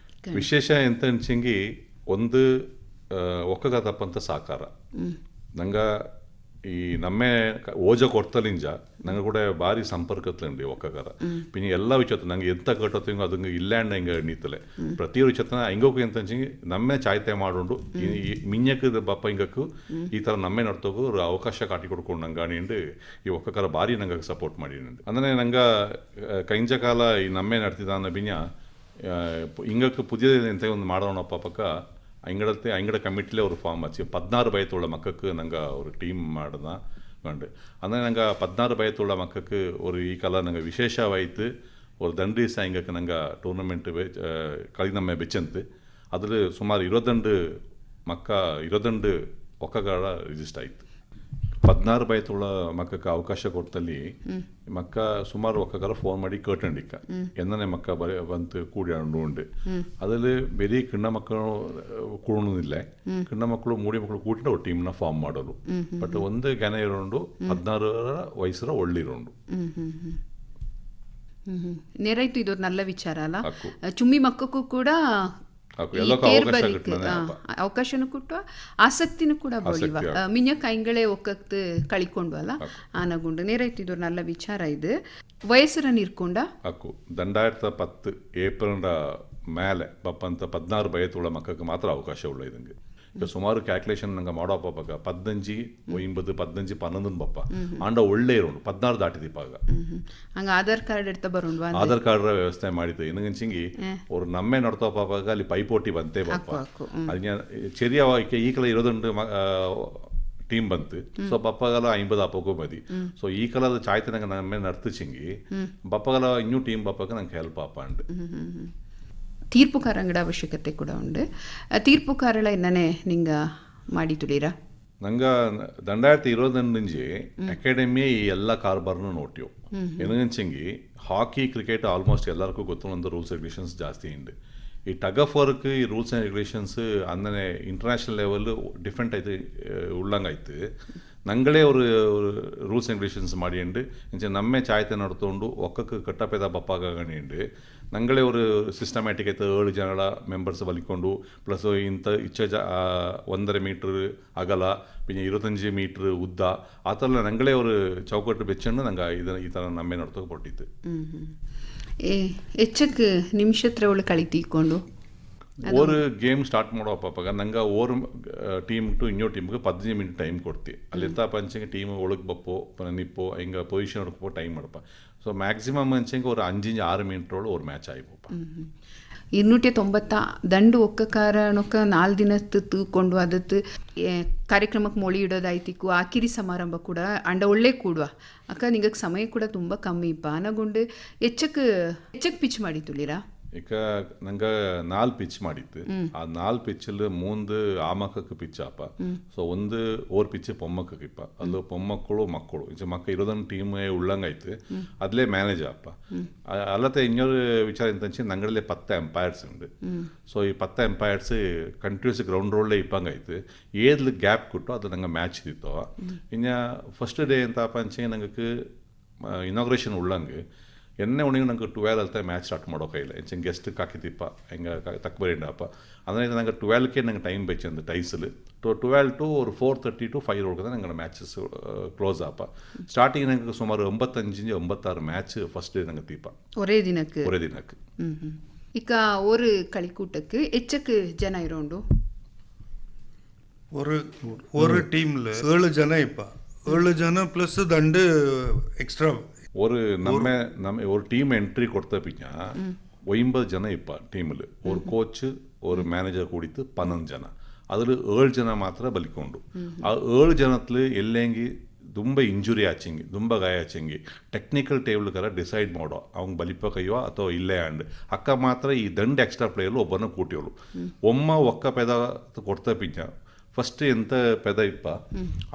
ವಿಶೇಷ ಎಂತ ಅನ್ಸಂಗಿ ಒಂದು ಒಕ್ಕಗ ತಪ್ಪಂತ ಸಾಕಾರ ನಂಗೆ ಈ ನಮ್ಮೆ ಓಜ ಕೊಡ್ತಲಿಂಜ ನಂಗೆ ಕೂಡ ಭಾರಿ ಸಂಪರ್ಕತ್ಲಂಡಿ ಒಕ್ಕಗಾರ ಪಿನ್ನೆ ಎಲ್ಲ ವಿಚಾರ ನಂಗೆ ಎಂತ ಕಟ್ಟೋತಿಂಗೋ ಅದಂಗೆ ಇಲ್ಲಾಂಡ್ ಹಿಂಗೆ ನೀತಲೆ ಪ್ರತಿಯೊಂದು ವಿಚಾರ ಹಿಂಗೋಕು ಎಂತ ಅನ್ಸಂಗಿ ನಮ್ಮೆ ಚಾಯ್ತೆ ಮಾಡೋಂಡು ಮಿಂಜಕ್ಕೆ ಬಪ್ಪ ಹಿಂಗಕ್ಕೂ ಈ ಥರ ನಮ್ಮೆ ನಡ್ತೋಗು ಅವಕಾಶ ಕಾಟಿ ಕೊಡ್ಕೊಂಡು ನಂಗೆ ಅಣಿಂಡು ಈ ಒಕ್ಕಗಾರ ಭಾರಿ ನಂಗೆ ಸಪೋರ್ಟ್ ಮಾಡಿನಂಡು ಅಂದರೆ ನಂಗೆ ಕೈಂಜ ಕಾಲ ಈ ನಮ್ಮೆ ನಡ್ತಿದ್ದ ಅನ್ನೋ ಬಿನ್ಯ ಹಿಂಗಕ್ಕೆ ಪುದಿಯ ಎಂತ ಒಂದು ಮಾಡೋಣಪ್ಪ ಪಕ್ಕ ஐங்கட கமிட்டியில் ஒரு ஃபார்ம் ஆச்சு 16 பயத்துள்ள மக்களுக்கு நாங்கள் ஒரு டீம் ಮಾಡಿದ கண்டு ಅಂದರೆ ನಂಗೆ 16 பயத்துள்ள மக்களுக்கு ஒரு ಈ ಕಾಲ ನಂಗೆ ವಿಶೇಷ ವೈತು ஒரு ದಂಡಿ ಸಾಯಂಗಕ್ಕೆ ನಂಗೆ ಟೂರ್ನಮೆಂಟ್ ಕಳೆದ ನಮ್ಮ ಬೆಚ್ಚಂತು ಅದ್ರ ಸುಮಾರು 22 ಒಕ್ಕಗಾರ ರಿಜಿಸ್ಟರ್ ಆಯಿತು. 16 பயத்துள்ள ಮಕ್ಕಕ್ಕೆ ಅವಕಾಶ ಕೊಡ್ತಲ್ಲಿ ಮಕ್ಕ ಸುಮಾರು ಒಕ್ಕಗಾರ ಫೋನ್ ಮಾಡಿ ಕೇಟಂಡಿಕ್ಕ ಎಂದನೇ ಮಕ್ಕ ಬಂತು ಕೂಡಿ ಉಂಡು ಅದ್ರಲ್ಲಿ ಬೇರೆ ಕಿಣ್ಣ ಮಕ್ಕಳು ಕೂಡೋದಿಲ್ಲ, ಕಿಣ್ಣ ಮಕ್ಕಳು ಮೂಡಿ ಮಕ್ಕಳು ಕೂಡಿನ ಒಂದು ಟೀಮ್ನ ಫಾರ್ಮ್ ಮಾಡೋರು. ಬಟ್ ಒಂದು ಜ್ಞಾನ ಇರೋಂಡು 16 ವಯಸ್ಸರ ಒಳ್ಳಿರೋಂಡು ನೇರಾಯ್ತು. ಇದು ನಲ್ಲ ವಿಚಾರ ಅಲ್ಲ, ಚುಮ್ಮಿ ಮಕ್ಕಕ್ಕೂ ಕೂಡ ಅವಕಾಶನೂ ಕೊಟ್ಟು ಆಸಕ್ತಿನೂ ಕೂಡ ಬೋಳಿವ ಮಿಂಜ ಕೈಂಗಳೇ ಒಕ್ಕತ್ತು ಕಳಿಕೊಂಡ್ವಲ್ಲ ಆನಗುಂಡು ನೇರಾಯ್ತು. ಇದು ನಲ್ಲ ವಿಚಾರ ಇದು ವಯಸ್ಸರ ನೀರ್ಕೊಂಡ ಅಕ್ಕು 2010 ಏಪ್ರಿಲ್ ಮೇಲೆ ಬಪ್ಪಂತ 16 ಬಯತುಳ್ಳ ಮಕ್ಕಕ್ಕೆ ಮಾತ್ರ ಅವಕಾಶ ಉಳ್ಳ ಇದಂಗೆ. ಈಗ ಸುಮಾರು ಕ್ಯಾಲ್ಕುಲೇಷನ್ ನಂಗೆ ಮಾಡೋಪ್ಪ ಬಕ್ಕ 15 50 15 11 ಬಪ್ಪ ಆಂಡ ಒಳ್ಳೆ ಇರೋಣ 16 ದಾಟಿದಿಪ್ಪಾಗ ಹಂಗ ಆಧಾರ್ ಕಾರ್ಡ್ ಎಡ್ತಾ ಬರೋಣ ಆಧಾರ್ ಕಾರ್ಡ್ ವ್ಯವಸ್ಥೆ ಮಾಡಿದ್ದು ಏನಗಂಚಿಂಗಿ ಅವ್ರು ನಮ್ಮೆ ನೋಡ್ತೋಪಾಗ ಅಲ್ಲಿ ಪೈಪೋಟಿ ಬಂತೆ ಬಪ್ಪ ಅದನ್ನ ಚೆರಿಯ ಈ ಕಲ ಇರೋದುಂಟು ಟೀಮ್ ಬಂತು. ಸೊ ಬಪ್ಪಗಲ 50 ಅಪ್ಪಗೂ ಮದಿ. ಸೊ ಈ ಕಲದ ಚಾಯ್ತೆ ನಂಗೆ ನಮ್ಮೆ ನಡ್ತಿಚಿಂಗಿ ಬಪ್ಪಗಲ ಇನ್ನೂ ಟೀಮ್ ಬಪ್ಪಗ ನಂಗೆ ಹೆಲ್ಪ್ ಅಪ್ಪ ಅಂಡ್ ತೀರ್ಪುಕಾರಂಗಡ ಅವಶ್ಯಕತೆ ಕೂಡ ಉಂಡು. ತೀರ್ಪುಕಾರಳ ಇನ್ನೇ ನಿಂಗ ಮಾಡಿ ತುಳೀರಾ ನಂಗೆ 2020 ಅಕಾಡೆಮಿ ಈ ಎಲ್ಲ ಕಾರ್ಬಾರ್ನು ನೋಟ್ಯವು ಏನಂಚಂಗಿ ಹಾಕಿ ಕ್ರಿಕೆಟ್ ಆಲ್ಮೋಸ್ಟ್ ಎಲ್ಲರಿಗೂ ಗೊತ್ತು ರೂಲ್ಸ್ ರೆಗ್ಯುಲೇಷನ್ಸ್ ಜಾಸ್ತಿ ಉಂಡು. ಈ ಟಗ್ ಆಫ್ ವರ್ಕ್ ಈ ರೂಲ್ಸ್ ಆ್ಯಂಡ್ ರೆಗ್ಯುಲೇಷನ್ಸ್ ಅಂದರೆ ಇಂಟರ್ನ್ಯಾಷನಲ್ ಲೆವೆಲ್ ಡಿಫ್ರೆಂಟ್ ಆಯ್ತು ಉಳ್ಳಂಗಾಯ್ತು. ನಂಗಳೇ ஒரு ರೂಲ್ಸ್ ಆ್ಯಂಡ್ ರೆಗ್ಯುಲೇಷನ್ಸ್ ಮಾಡಿಂಡು ಇಂಚೆ ನಮ್ಮೆ ಚಾಯ್ತೆ ನಡ್ಕೊಂಡು ಒಕ್ಕಕ್ಕೆ ಕಟ್ಟಪೇದ ಬಪ್ಪಾಗಣಿಂಡು ನಂಗಳೇ ஒரு ಸಿಸ್ಟಮ್ಯಾಟಿಕ್ ಆಯ್ತು 7 ಜನಗಳ ಮೆಂಬರ್ಸ್ ಬಲಿಕೊಂಡು ಪ್ಲಸ್ ಇಂಥ ಇಚ್ಛೆ 1.5 ಮೀಟ್ರ್ ಅಗಲ പിന്നെ 25 ಮೀಟ್ರ್ ಉದ್ದ ಆ ಥರ ನಂಗಳೇ ஒரு ಚೌಕಟ್ಟು ಬೆಚ್ಚಂಡು ನಂಗೆ ಈ ಥರ ನಮ್ಮೆ ನಡ್ತೋಕೆ ಕೊಟ್ಟಿತ್ತು. ಹೆಚ್ಚಕ್ಕೆ ನಿಮಿಷತ್ರ ಒಳಗೆ ಕಳಿತೀಕೊಂಡು ஒரு ಗೇಮ್ ಸ್ಟಾರ್ಟ್ ಮಾಡೋಪ್ಪಾಗ ನಂಗೆ ಓರ್ ಟೀಮ್ ಟು ಇನ್ನೋ ಟೀಮ್ಗೆ 15 ಮಿನಿಟ್ ಟೈಮ್ ಕೊಡ್ತಿ ಅಲ್ಲಿಂದ ಪಂಚಂಗೆ ಟೀಮ್ ಒಳಗೆ ಬಪ್ಪೋ ನಿಪ್ಪೋ ಹಿಂಗೆ ಪೊಸಿಷನ್ ಹುಡುಕೋ ಟೈಮ್ ಮಾಡಪ್ಪ. ಸೊ ಮ್ಯಾಕ್ಸಿಮಮ್ ಅಂಚಂಗೆ ஒரு 5-6 ಮಿನಿಟ್ರೊಳಗೆ ஒரு ಮ್ಯಾಚ್ ಆಯ್ಪಪ್ಪ. 290 ದಂಡು ಒಕ್ಕ ಕಾರಣಕ್ಕ 4 ದಿನತ್ತು ತೂಕೊಂಡು ಅದತ್ತು ಕಾರ್ಯಕ್ರಮಕ್ಕೆ ಮೊಳಿ ಇಡೋದಾಯ್ತಿಕ್ಕು ಆಕಿರಿ ಸಮಾರಂಭ ಕೂಡ ಅಂಡ ಒಳ್ಳೆ ಕೂಡುವ ಅಕ್ಕ ನಿಂಗೆ ಸಮಯ ಕೂಡ ತುಂಬ ಕಮ್ಮಿ ಇಪ್ಪ ಅನಗೊಂಡು ಹೆಚ್ಚಕ್ಕೆ ಪಿಚ್ ಮಾಡಿ ತುಳಿರಾ ಈಗ ನಂಗೆ 4 ಪಿಚ್ ಮಾಡಿತ್ತು. ಆ 4 ಪಿಚ್ಚಲ್ಲಿ 3 ಆಮಕ್ಕಕ್ಕೆ ಪಿಚ್ ಅಪ್ಪ. ಸೊ ಒಂದು ಓರ್ ಪಿಚ್ ಪೊಮ್ಮಕ್ಕಕ್ಕೆ ಇಪ್ಪ ಅಲ್ಲಿ ಪೊಮ್ಮಕ್ಕಳು ಮಕ್ಕಳು ಈಚೆ ಮಕ್ಕ ಇರೋದನ್ನ ಟೀಮ್ ಉಳ್ಳಂಗಾಯ್ತು ಅದ್ಲೇ ಮ್ಯಾನೇಜ್ ಅಪ್ಪ. ಅಲ್ಲತ್ತೆ ಇನ್ನೊಂದು ವಿಚಾರ ಎಂತ ನಂಗಡಲ್ಲೇ 10 ಎಂಪೈರ್ಸ್ ಉಂಡು. ಸೊ ಈ 10 ಎಂಪೈರ್ಸ್ ಕಂಟಿನ್ಯೂಸ್ ಗ್ರೌಂಡ್ ರೋಡ್ಲೇ ಇಪ್ಪಂಗಾಯ್ತು ಏದ್ಲು ಗ್ಯಾಪ್ ಕೊಟ್ಟು ಅದು ನಂಗೆ ಮ್ಯಾಚ್ ಇತ್ತು. ಇನ್ನು ಫಸ್ಟ್ ಡೇ ಎಂತಪ್ಪ ಅಂಚೆ ನಂಗೆ ಇನಾಗ್ರೇಷನ್ ಉಳ್ಳಂಗೆ ಎನ್ನೆ ಉಣಿಗೆ ನಂಗೆ 12 ಅಲ್ತ ಮ್ಯಾಚ್ ಸ್ಟಾರ್ಟ್ ಮಾಡೋ ಕೈಲ್ಲ ಎಂಚೆ ಗೆಸ್ಟ್ ಕಾಕಿತಿಪ್ಪ ಹೆಂಗೆ ತಕ್ಕಬರೇಂಡಪ್ಪ ಅಂದರೆ ನಂಗೆ 12ಕ್ಕೆ ನಂಗೆ ಟೈಮ್ ಬೇಕಂದು ಟೈಸಲು 12 to 4:30 to 5 ಒಳಗೆ ನಂಗೆ ಮ್ಯಾಚಸ್ ಕ್ಲೋಸ್ ಆಪ. ಸ್ಟಾರ್ಟಿಂಗ್ ನಂಗೆ ಸುಮಾರು 95-96 ಮ್ಯಾಚ್ ಫಸ್ಟ್ ಡೇ ನಂಗೆ ತೀಪ ஒரே ದಿನಕ್ಕೆ ಈಗ ஒரு களிக்கூட்டக்கு எச்சக்கு ಜನ ಇರೋಂಡು ஒரு டீம்ல 7 ಜನ ಇಪ್ಪ 7 ಜನ ಪ್ಲಸ್ ದಂಡು ಎಕ್ಸ್ಟ್ರಾ ஒரு ஒரு டீம் என்ட்ரி கொடுத்த பின்னா 50 ಜನ ಇಪ್ಪ ಟೀಮಲ್ಲಿ ஒரு ಕೋಚ್ ஒரு ಮ್ಯಾನೇಜರ್ ಕೂಡಿತ್ತು 11 ಜನ அதில் 7 ಜನ ಮಾತ್ರ ಬಲಿಕೊಂಡು ಆ 7 ಜನದಲ್ಲಿ ಎಲ್ಲೆಂಗಿ ತುಂಬ ಇಂಜುರಿ ಆಚಂಗಿ ತುಂಬ ಗಾಯ ಆಚಂಗಿ ಟೆಕ್ನಿಕಲ್ ಟೇಬಲ್ ಕರ ಡಿಸೈಡ್ ಮಾಡೋ ಅವ್ನು ಬಲಿಪ ಕೈಯೋ ಅಥವಾ ಇಲ್ಲೇ ಅಂಡ್ ಅಕ್ಕ ಮಾತ್ರ ಈ ದಂಡು ಎಕ್ಸ್ಟ್ರಾ ಪ್ಲೇಯರ್ಲು ಒಬ್ಬನ ಕೂಟಿಯೋಳು ಒಮ್ಮ ಒಕ್ಕ ಪೆದ ಕೊಡ್ತಾ ಪಿಂಚ ಫಸ್ಟ್ ಎಂತ ಪೆದ ಇಪ್ಪ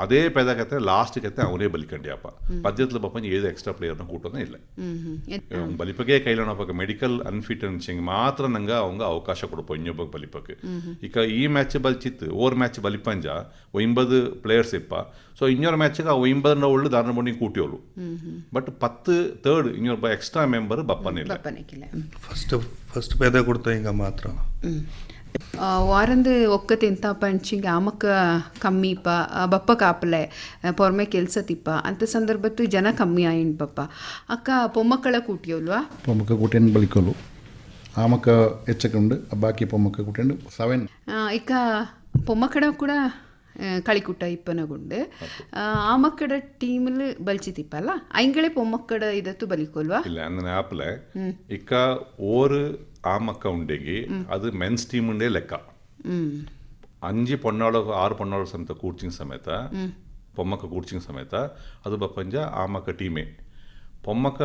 ಅದೇ ಪೆದ ಕತೆ ಲಾಸ್ಟ್ ಕತೆ ಅವನೇ ಬಲಿಕಂಡಿಯಪ್ಪ ಪದ್ಯത്തിൽ ಬಪ್ಪಂಜಿ ಏದು ಎಕ್ಸ್ಟ್ರಾ ಪ್ಲೇಯರ್ನ ಕೂಟೋನೇ ಇಲ್ಲ ಬಲಿಪಗೆ ಕೈಲೋಣಪ್ಪ ಮೆಡಿಕಲ್ ಅನ್ಫಿಟ್ ಅನ್ಸಿಂಗ್ ಮಾತ್ರ ನಂಗೆ ಅವಂಗ ಅವಕಾಶ ಕೊಡಪ್ಪ ಇನ್ನೊಬ್ಬ ಬಲಿಪಕ್ಕೆ ಈಗ ಈ ಮ್ಯಾಚ್ ಬಲ್ಚಿತ್ತು ಓವರ್ ಮ್ಯಾಚ್ ಬಲಿಪಂಜ 9 ಪ್ಲೇಯರ್ಸ್ ಇಪ್ಪ ಸೊ ಇನ್ನೊರು ಮ್ಯಾಚ್ಗೆ ಆ 9 ಒಳ್ಳೆ ದಾರಣ ಬಣ್ಣಿ ಕೂಟಿಯೋಳು ಬಟ್ 10 ಥರ್ಡ್ ಇನ್ನೊಬ್ಬ ಎಕ್ಸ್ಟ್ರಾ ಮೆಂಬರ್ ಬಪ್ಪನಿಲ್ಲ ಫಸ್ಟ್ ಪೇದ ಕೊಡ್ತಾ ಈಗ ಮಾತ್ರ ವಾರಂದು ಒಕ್ಕತೆ ಎಂತ ಪಂಚಿಂಗ್ ಆಮಕ್ಕ ಕಮ್ಮಿಪ್ಪ ಬಪ್ಪ ಕಾಪಲೆ ಪೊರ್ಮೆ ಕೆಲ್ಸ ತಿಪ್ಪ ಅಂತ ಸಂದರ್ಭತ್ತು ಜನ ಕಮ್ಮಿ ಆಯ್ನ್ ಬಪ್ಪ ಅಕ್ಕ ಪೊಮ್ಮಕ್ಕಳ ಕೂಟಿಯೋಲ್ವಾ പൊമ്മക്ക കൂട്ടേണ്ട ബലിക്കോളൂ ആമക്ക എച്ചക്കുണ്ട് ബാക്കി പൊമ്മക്ക കൂട്ടേണ്ട 7 ಇಕ್ಕ ಪೊಮ್ಮಕ್ಕಡ ಕೂಡ കളിക്കുട്ട ഇപ്പനകൊണ്ട് ആമക്കട ടീമിൽ ബലിച്ചിത്തിപ്പല്ല അയങ്ങളെ പൊമ്മക്കട ഇതത്തു ബലിക്കൊല്വാ ಇಲ್ಲ ಅಂದ್ರೆ ಆಪಲೆ ಇಕ್ಕ ಓರ್ ಆಮಕ್ಕ ಉಂಡೆಗಿ ಅದು ಮೆನ್ಸ್ ಟೀಮ್ ಉಂಡೆ ಲೆಕ್ಕ 5 ಪೊನ್ನಾಳು 6 ಪೊನ್ನಾಳು ಸಮೇತ ಕೂರ್ಚಿಂಗ್ ಸಮೇತ ಪೊಮ್ಮಕ್ಕ ಕೂರ್ಚಿಂಗ್ ಸಮೇತ ಅದು ಬಪ್ಪಂಜ ಆಮಕ್ಕ ಟೀಮೇ പൊമ്മക്ക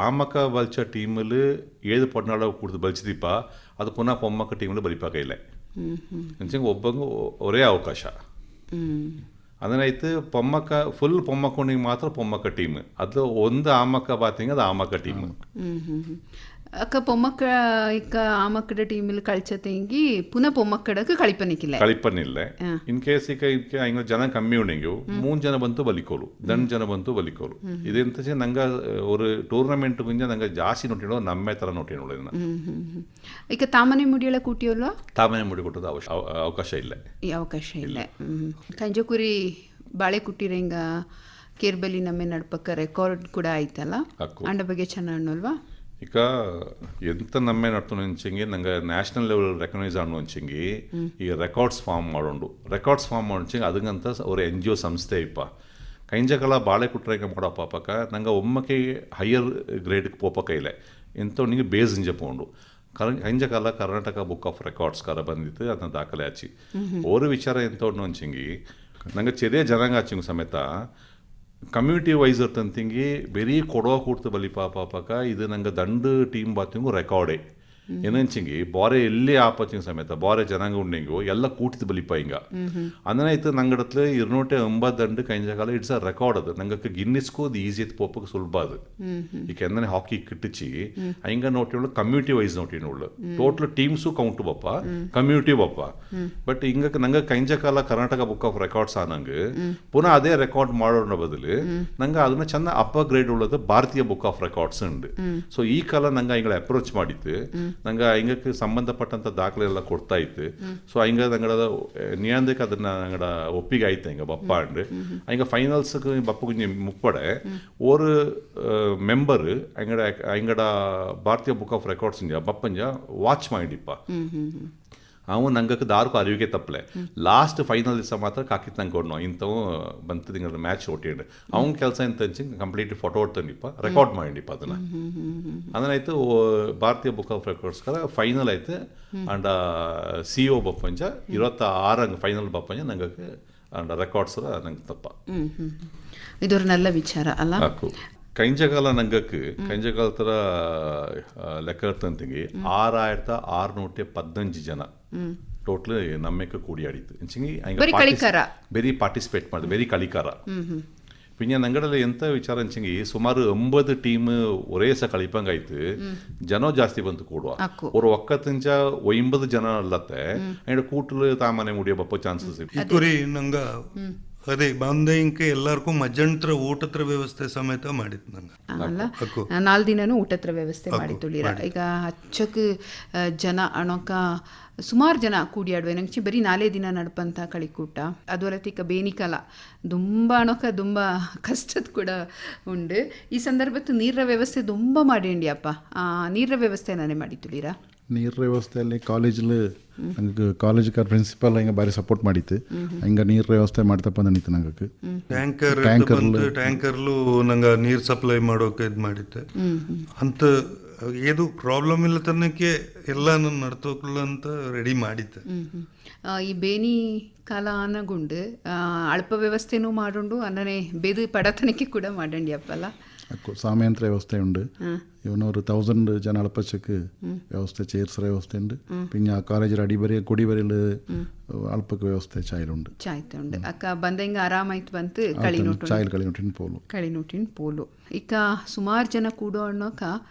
ആമക്ക ബലിച്ച ടീമിൽ 7 പൊന്നാള കൂടുതൽ ബലിച്ചിത്തിപ്പ ಅದು ಪುನಃ പൊമ്മക്ക ಟೀಮಿൽ ಬಲಿಪಾಕೈಲ್ಲ ಒಬ್ಬಂಗ ಒರೇ ಅವಕಾಶ ಅದನ್ನೈತು പൊമ്മക്ക ಫುಲ್ പൊമ്മക്കൊണ്ടെങ്കിൽ ಮಾತ್ರ പൊമ്മക്ക ಟೀಮ್ ಅದು ಒಂದು ಆಮಕ್ಕ ಬಾತಿಂಗ್ ಅದು ಆಮಕ್ಕ ಟೀಮ್ ಅಕ್ಕ പൊമ്മക്ക ಇಕ್ಕ ಆಮಕ್ಕಡ ಟೀಮಿൽ കളിച്ചതെങ്കിൽ ಪುನಃ പൊമ്മക്കടക്ക് കളിപ്പന്നില്ല ಇನ್ ಕೇಸ್ ಈಗ ಹಿಂಗ ಜನ ಕಮ್ಮಿ ಉಂಡೆಂಗು 3 ಜನ ಬಂತು ಬಲಿಕೋಲು ದಂಡ್ ಜನ ಬಂತು ಬಲಿಕೋಲು ಇದೆಂತ ನಂಗೆ ஒரு ಟೂರ್ನಮೆಂಟ್ ಕುಂಜ ನಂಗೆ ಜಾಸ್ತಿ ನೋಟಿನೋ ನಮ್ಮೆ ತರ ನೋಟಿನೋಳು ಇದನ್ನ ಈಗ ತಾಮನೆ ಮುಡಿಯಲ್ಲ ಕೂಟಿಯೋಲ್ವಾ ತಾಮನೆ ಮುಡಿ ಕೊಟ್ಟದ ಅವಕಾಶ ಇಲ್ಲ ಕಂಜಕುರಿ ಬಾಳೆ ಕುಟ್ಟಿರಂಗ ಕೇರ್ಬಲಿ ನಮ್ಮೆ ನಡ್ಪಕ್ಕ ರೆಕಾರ್ಡ್ ಕೂಡ ಆಯ್ತಲ್ಲ ಅಂಡ ಬಗ್ಗೆ ಚೆನ್ನಾಗಿ ಈಗ ಎಂತ ನಮ್ಮೆ ನಡ್ತೊಂಚೆಂಗಿ ನಂಗೆ ನ್ಯಾಷನಲ್ ಲೆವೆಲ್ ರೆಕಗ್ನೈಸ್ ಆಣೊಂಚೆಂಗಿ ಈಗ ರೆಕಾರ್ಡ್ಸ್ ಫಾರ್ಮ್ ಮಾಡೋಂಡು ರೆಕಾರ್ಡ್ಸ್ ಫಾರ್ಮ್ ಮಾಡೋಂಚೆಂಗಿ ಅದಕ್ಕಂತ ಅವ್ರ NGO ಸಂಸ್ಥೆ ಇಪ್ಪ ಕೈಂಜಕಲ ಬಾಳೆ ಕುಟ್ರೇಗ ಮಾಡಪ್ಪ ಪಕ್ಕ ನಂಗೆ ಒಮ್ಮಕ್ಕೆ ಹೈಯರ್ ಗ್ರೇಡ್ಗೆ ಪೋಪಕ್ಕ ಇಲ್ಲ ಎಂಥವನಿಗೆ ಬೇಸ್ ಇಂಜ ಪೋಂಡು ಕೈಂಜಕಾಲ ಕರ್ನಾಟಕ ಬುಕ್ ಆಫ್ ರೆಕಾರ್ಡ್ಸ್ ಕರ ಬಂದಿತ್ತು ಅದನ್ನ ದಾಖಲೆ ಹಚ್ಚಿ ಓರು ವಿಚಾರ ಎಂಥವ್ನು ಅಂಚೆಂಗಿ ನಂಗೆ ಚೆರಿಯ ಜನಾಂಗ ಹಚ್ಚಿಂಗ್ ಸಮೇತ ಕಮ್ಯುನಿಟಿ ವೈಸ್ ಇರ್ತಂತಿಂಗಿ ಬೆರೀ ಕೊಡೋ ಕೂಡ್ತು ಬಲಿ ಪಾಪಕ ಇದು ನಂಗೆ ದಂಡು ಟೀಮ್ ಬಾತಿಂಗು ರೆಕಾರ್ಡೇ ಏನಂಚಿಂಗಿ ಬಾರೆ ಎಲ್ಲಿ ಆಪತ್ತಿಂಗ್ ಸಮೇತ ಬಾರೆ ಜನಾಂಗ ಉಂಡೆಂಗು ಎಲ್ಲ ಕೂಟಿದ್ದು ಬಲಿಪ ಹಿಂಗ ಅಂದನಾಯ್ತು ನಂಗಡತ್ಲು 280 ದಂಡು ಕೈಂಜಕಾಲ ಇಟ್ಸ್ ಅ ರೆಕಾರ್ಡ್ ಅದು ನಂಗೆ ಗಿನ್ನಿಸ್ಕೋ ಅದು ಈಸಿ ಐತೆ ಪೋಪಕ್ಕೆ ಸುಲಭ ಅದು ಈಗ ಎಂದನೆ ಹಾಕಿ ಕಿಟ್ಟಿಚ್ಚಿ ಹಿಂಗ ನೋಟಿನೋಳು ಕಮ್ಯುನಿಟಿ ವೈಸ್ ನೋಟಿನೋಳು ಟೋಟಲ್ ಟೀಮ್ಸು ಕೌಂಟು ಬಪ್ಪ ಕಮ್ಯುನಿಟಿ ಬಪ್ಪ ಬಟ್ ಹಿಂಗ ನಂಗೆ ಕೈಂಜಕಾಲ ಕರ್ನಾಟಕ ಬುಕ್ ಆಫ್ ರೆಕಾರ್ಡ್ಸ್ ನಂಗೆ ಪುನಃ ಅದೇ ರೆಕಾರ್ಡ್ ಮಾಡೋಣ ಬದಲು ನಂಗೆ ಅದನ್ನ ಚೆಂದ ಅಪ್ಪರ್ ಗ್ರೇಡ್ ಉಳ್ಳದು ಭಾರತೀಯ ಬುಕ್ ಆಫ್ ರೆಕಾರ್ಡ್ಸ್ ಉಂಡು ಸೊ ಈ ಕಾಲ ನಂಗೆ ಹಿಂಗಳ ಅಪ್ರೋಚ್ ಮಾಡಿತ್ತು ನಂಗೆ ಹಿಂಗಕ್ಕೆ ಸಂಬಂಧಪಟ್ಟಂತ ದಾಖಲೆ ಎಲ್ಲ ಕೊಡ್ತಾ ಇತ್ತು ಸೊ ಹಿಂಗ ನಂಗಡ ನಿಯಾಂದಕ್ಕೆ ಅದನ್ನ ನಂಗಡ ಒಪ್ಪಿಗೆ ಆಯ್ತು ಹಿಂಗ ಬಪ್ಪ ಅಂಡ್ ಹಿಂಗ ಫೈನಲ್ಸ್ ಬಪ್ಪ ಕುಂಜಿ ಮುಪ್ಪಡೆ ஒரு ಮೆಂಬರ್ ಹಿಂಗಡ ಭಾರತೀಯ ಬುಕ್ ಆಫ್ ರೆಕಾರ್ಡ್ಸ್ ಬಪ್ಪಂಜ ವಾಚ್ ಮಾಡಿಪ್ಪ ಅವನು ನಂಗಕ್ಕೆ ದಾರ್ಕು ಅರಿವಿಗೆ ತಪ್ಪಲೆ ಲಾಸ್ಟ್ ಫೈನಲ್ ದಿವಸ ಮಾತ್ರ ಕಾಕಿತ್ ನಂಗೆ ಕೊಡ್ನೋ ಇಂಥವು ಬಂತು ತಿಂಗಳ ಮ್ಯಾಚ್ ಹೊಟ್ಟಿಂಡು ಅವ್ನ ಕೆಲಸ ಎಂತ ಹಂಚಿ ಕಂಪ್ಲೀಟ್ ಫೋಟೋ ಹೊಡ್ತಂಡಿಪ್ಪ ರೆಕಾರ್ಡ್ ಮಾಡಿಪ್ಪ ಅದನ್ನ ಅದನ್ನಾಯ್ತು ಭಾರತೀಯ ಬುಕ್ ಆಫ್ ರೆಕಾರ್ಡ್ಸ್ ಕರ ಫೈನಲ್ ಆಯ್ತು ಅಂಡ CEO ಬಪ್ಪಂಜ 26 ಫೈನಲ್ ಬಪ್ಪಂಜ ನಂಗಕ್ಕೆ ಅಂಡ ರೆಕಾರ್ಡ್ಸ್ ನಂಗೆ ತಪ್ಪ ಇದೊಂದು நல்ல ವಿಚಾರ ಅಲ್ಲ ಕೈಂಜಕಾಲ ನಂಗಕ್ಕೆ ಕೈಂಜಕಾಲ ಥರ ಲೆಕ್ಕ ಇರ್ತಂತಿಗೆ 6615 ಜನ ಟೋಟಲ್ ನಮ್ಮೆಕ್ಕ ಕೂಡಿ ಆಡಿತ್ತು ಬೆರಿ ಪಾರ್ಟಿಸಿಪೇಟ್ ಮಾಡಿದೆ ಬೆರಿ ಕಲಿಕಾರ പിന്നെ ഞങ്ങളുടെ ಎಂತ ವಿಚಾರ ಅಂಚಂಗಿ ಸುಮಾರು 9 ಟೀಮ್ ಒರೇ ಸ ಕಳಿಪಂಗಾಯ್ತು ಜನ ಜಾಸ್ತಿ ಬಂತು ಕೂಡುವ ಅವ್ರ ಒಕ್ಕತ್ತಿಂಚ 9 ಜನ ಅಲ್ಲತ್ತೆ ಅಂಡ್ ಕೂಟಲು ತಾಮನೆ ಮುಡಿಯೋ ಬಪ್ಪ ಚಾನ್ಸಸ್ ಇತ್ತು ನಂಗ ಅದೇ ಬಂದ ಇಂಕ ಎಲ್ಲಾರ್ಗೂ ಮಜ್ಜಂತ್ರ ಊಟತ್ರ ವ್ಯವಸ್ಥೆ ಸಮೇತ ಮಾಡಿತ್ತು ನಂಗೆ ಅಲ್ಲ 4 ದಿನನೂ ಊಟತ್ರ ವ್ಯವಸ್ಥೆ ಮಾಡಿತ್ತು ಈಗ ಹಚ್ಚಕ್ಕೆ ಜನ ಅಣಕ ಸುಮಾರು ಜನ ಕೂಡಿಯಾಡುವೆ ನಂಗೆ ಬರೀ 4 ದಿನ ನಡ್ಪಂತ ಕಳಿಕೂಟ ಅದೊರತಿಕ ಬೇನಿಕಾಲ ದುಂಬ ಅಣಕ ದುಂಬ ಕಷ್ಟದ ಕೂಡ ಉಂಡು ಈ ಸಂದರ್ಭತ್ತು ನೀರ ವ್ಯವಸ್ಥೆ ದುಂಬ ಮಾಡೇಂಡಿಯಪ್ಪ ನೀರ ವ್ಯವಸ್ಥೆ ನಾನೇ ಮಾಡಿತ್ತುಲೀರಾ ನೀರು ವ್ಯವಸ್ಥೆಯಲ್ಲಿ ಕಾಲೇಜಲ್ಲಿ ನಂಗೆ ಕಾಲೇಜ್ಗೆ ಪ್ರಿನ್ಸಿಪಲ್ ಹಿಂಗೆ ಭಾರಿ ಸಪೋರ್ಟ್ ಮಾಡಿತ್ತು ಹಿಂಗೆ ನೀರು ವ್ಯವಸ್ಥೆ ಮಾಡ್ತಪ್ಪ ನಡೀತು ನಂಗೆ ಟ್ಯಾಂಕರ್ಲು ನಂಗೆ ನೀರು ಸಪ್ಲೈ ಮಾಡೋಕೆ ಇದು ಮಾಡಿತ್ತು ಅಂತ ಏದು ಪ್ರಾಬ್ಲಮ್ ಇಲ್ಲ ತನಕ್ಕೆ ಎಲ್ಲ ನನ್ನ ನಡ್ತೋಕ್ಲ ಅಂತ ರೆಡಿ ಮಾಡಿತ್ತು ಈ ಬೇನಿ ಕಾಲ ಆನಗುಂಡು ಅಲ್ಪ ವ್ಯವಸ್ಥೆನೂ ಮಾಡೋಂಡು ಅನ್ನನೆ ಬೇದು ಪಡತನಕ್ಕೆ ಕೂಡ ಮಾಡಂಡಿಯಪ್ಪಲ್ಲ സാമയന്ത്ര വ്യവസ്ഥയുണ്ട് ഇവന് ഒരു 1000 ജന അളപ്പച്ചക്ക് വ്യവസ്ഥ ചേർസ് വ്യവസ്ഥയുണ്ട് പിന്നെ ആ ಕಾಲೇಜ್ ಅಡಿಬರಿ ಕೊಡಿಬರಿಲ್ ಅಲ್ಪಕ್ಕೆ ವ್ಯವಸ್ಥೆ ಚಾಯ್ಲುಂಡು ಚಾಯ್ತುಂಡು ಅಕ್ಕ ಬಂದಂಗ ಆರಾಮಾಯ್ತು ಬಂತು ಕಳಿನೋಟು ಚಾಯ್ಲ್ ಕಳಿನೋಟಿನ ಪೋಲು ಕಳಿನೋಟಿನ ಪೋಲು ಇಕ್ಕ ಸುಮಾರು ಜನ ಕೂಡೋ ಅನ್ನೋಕ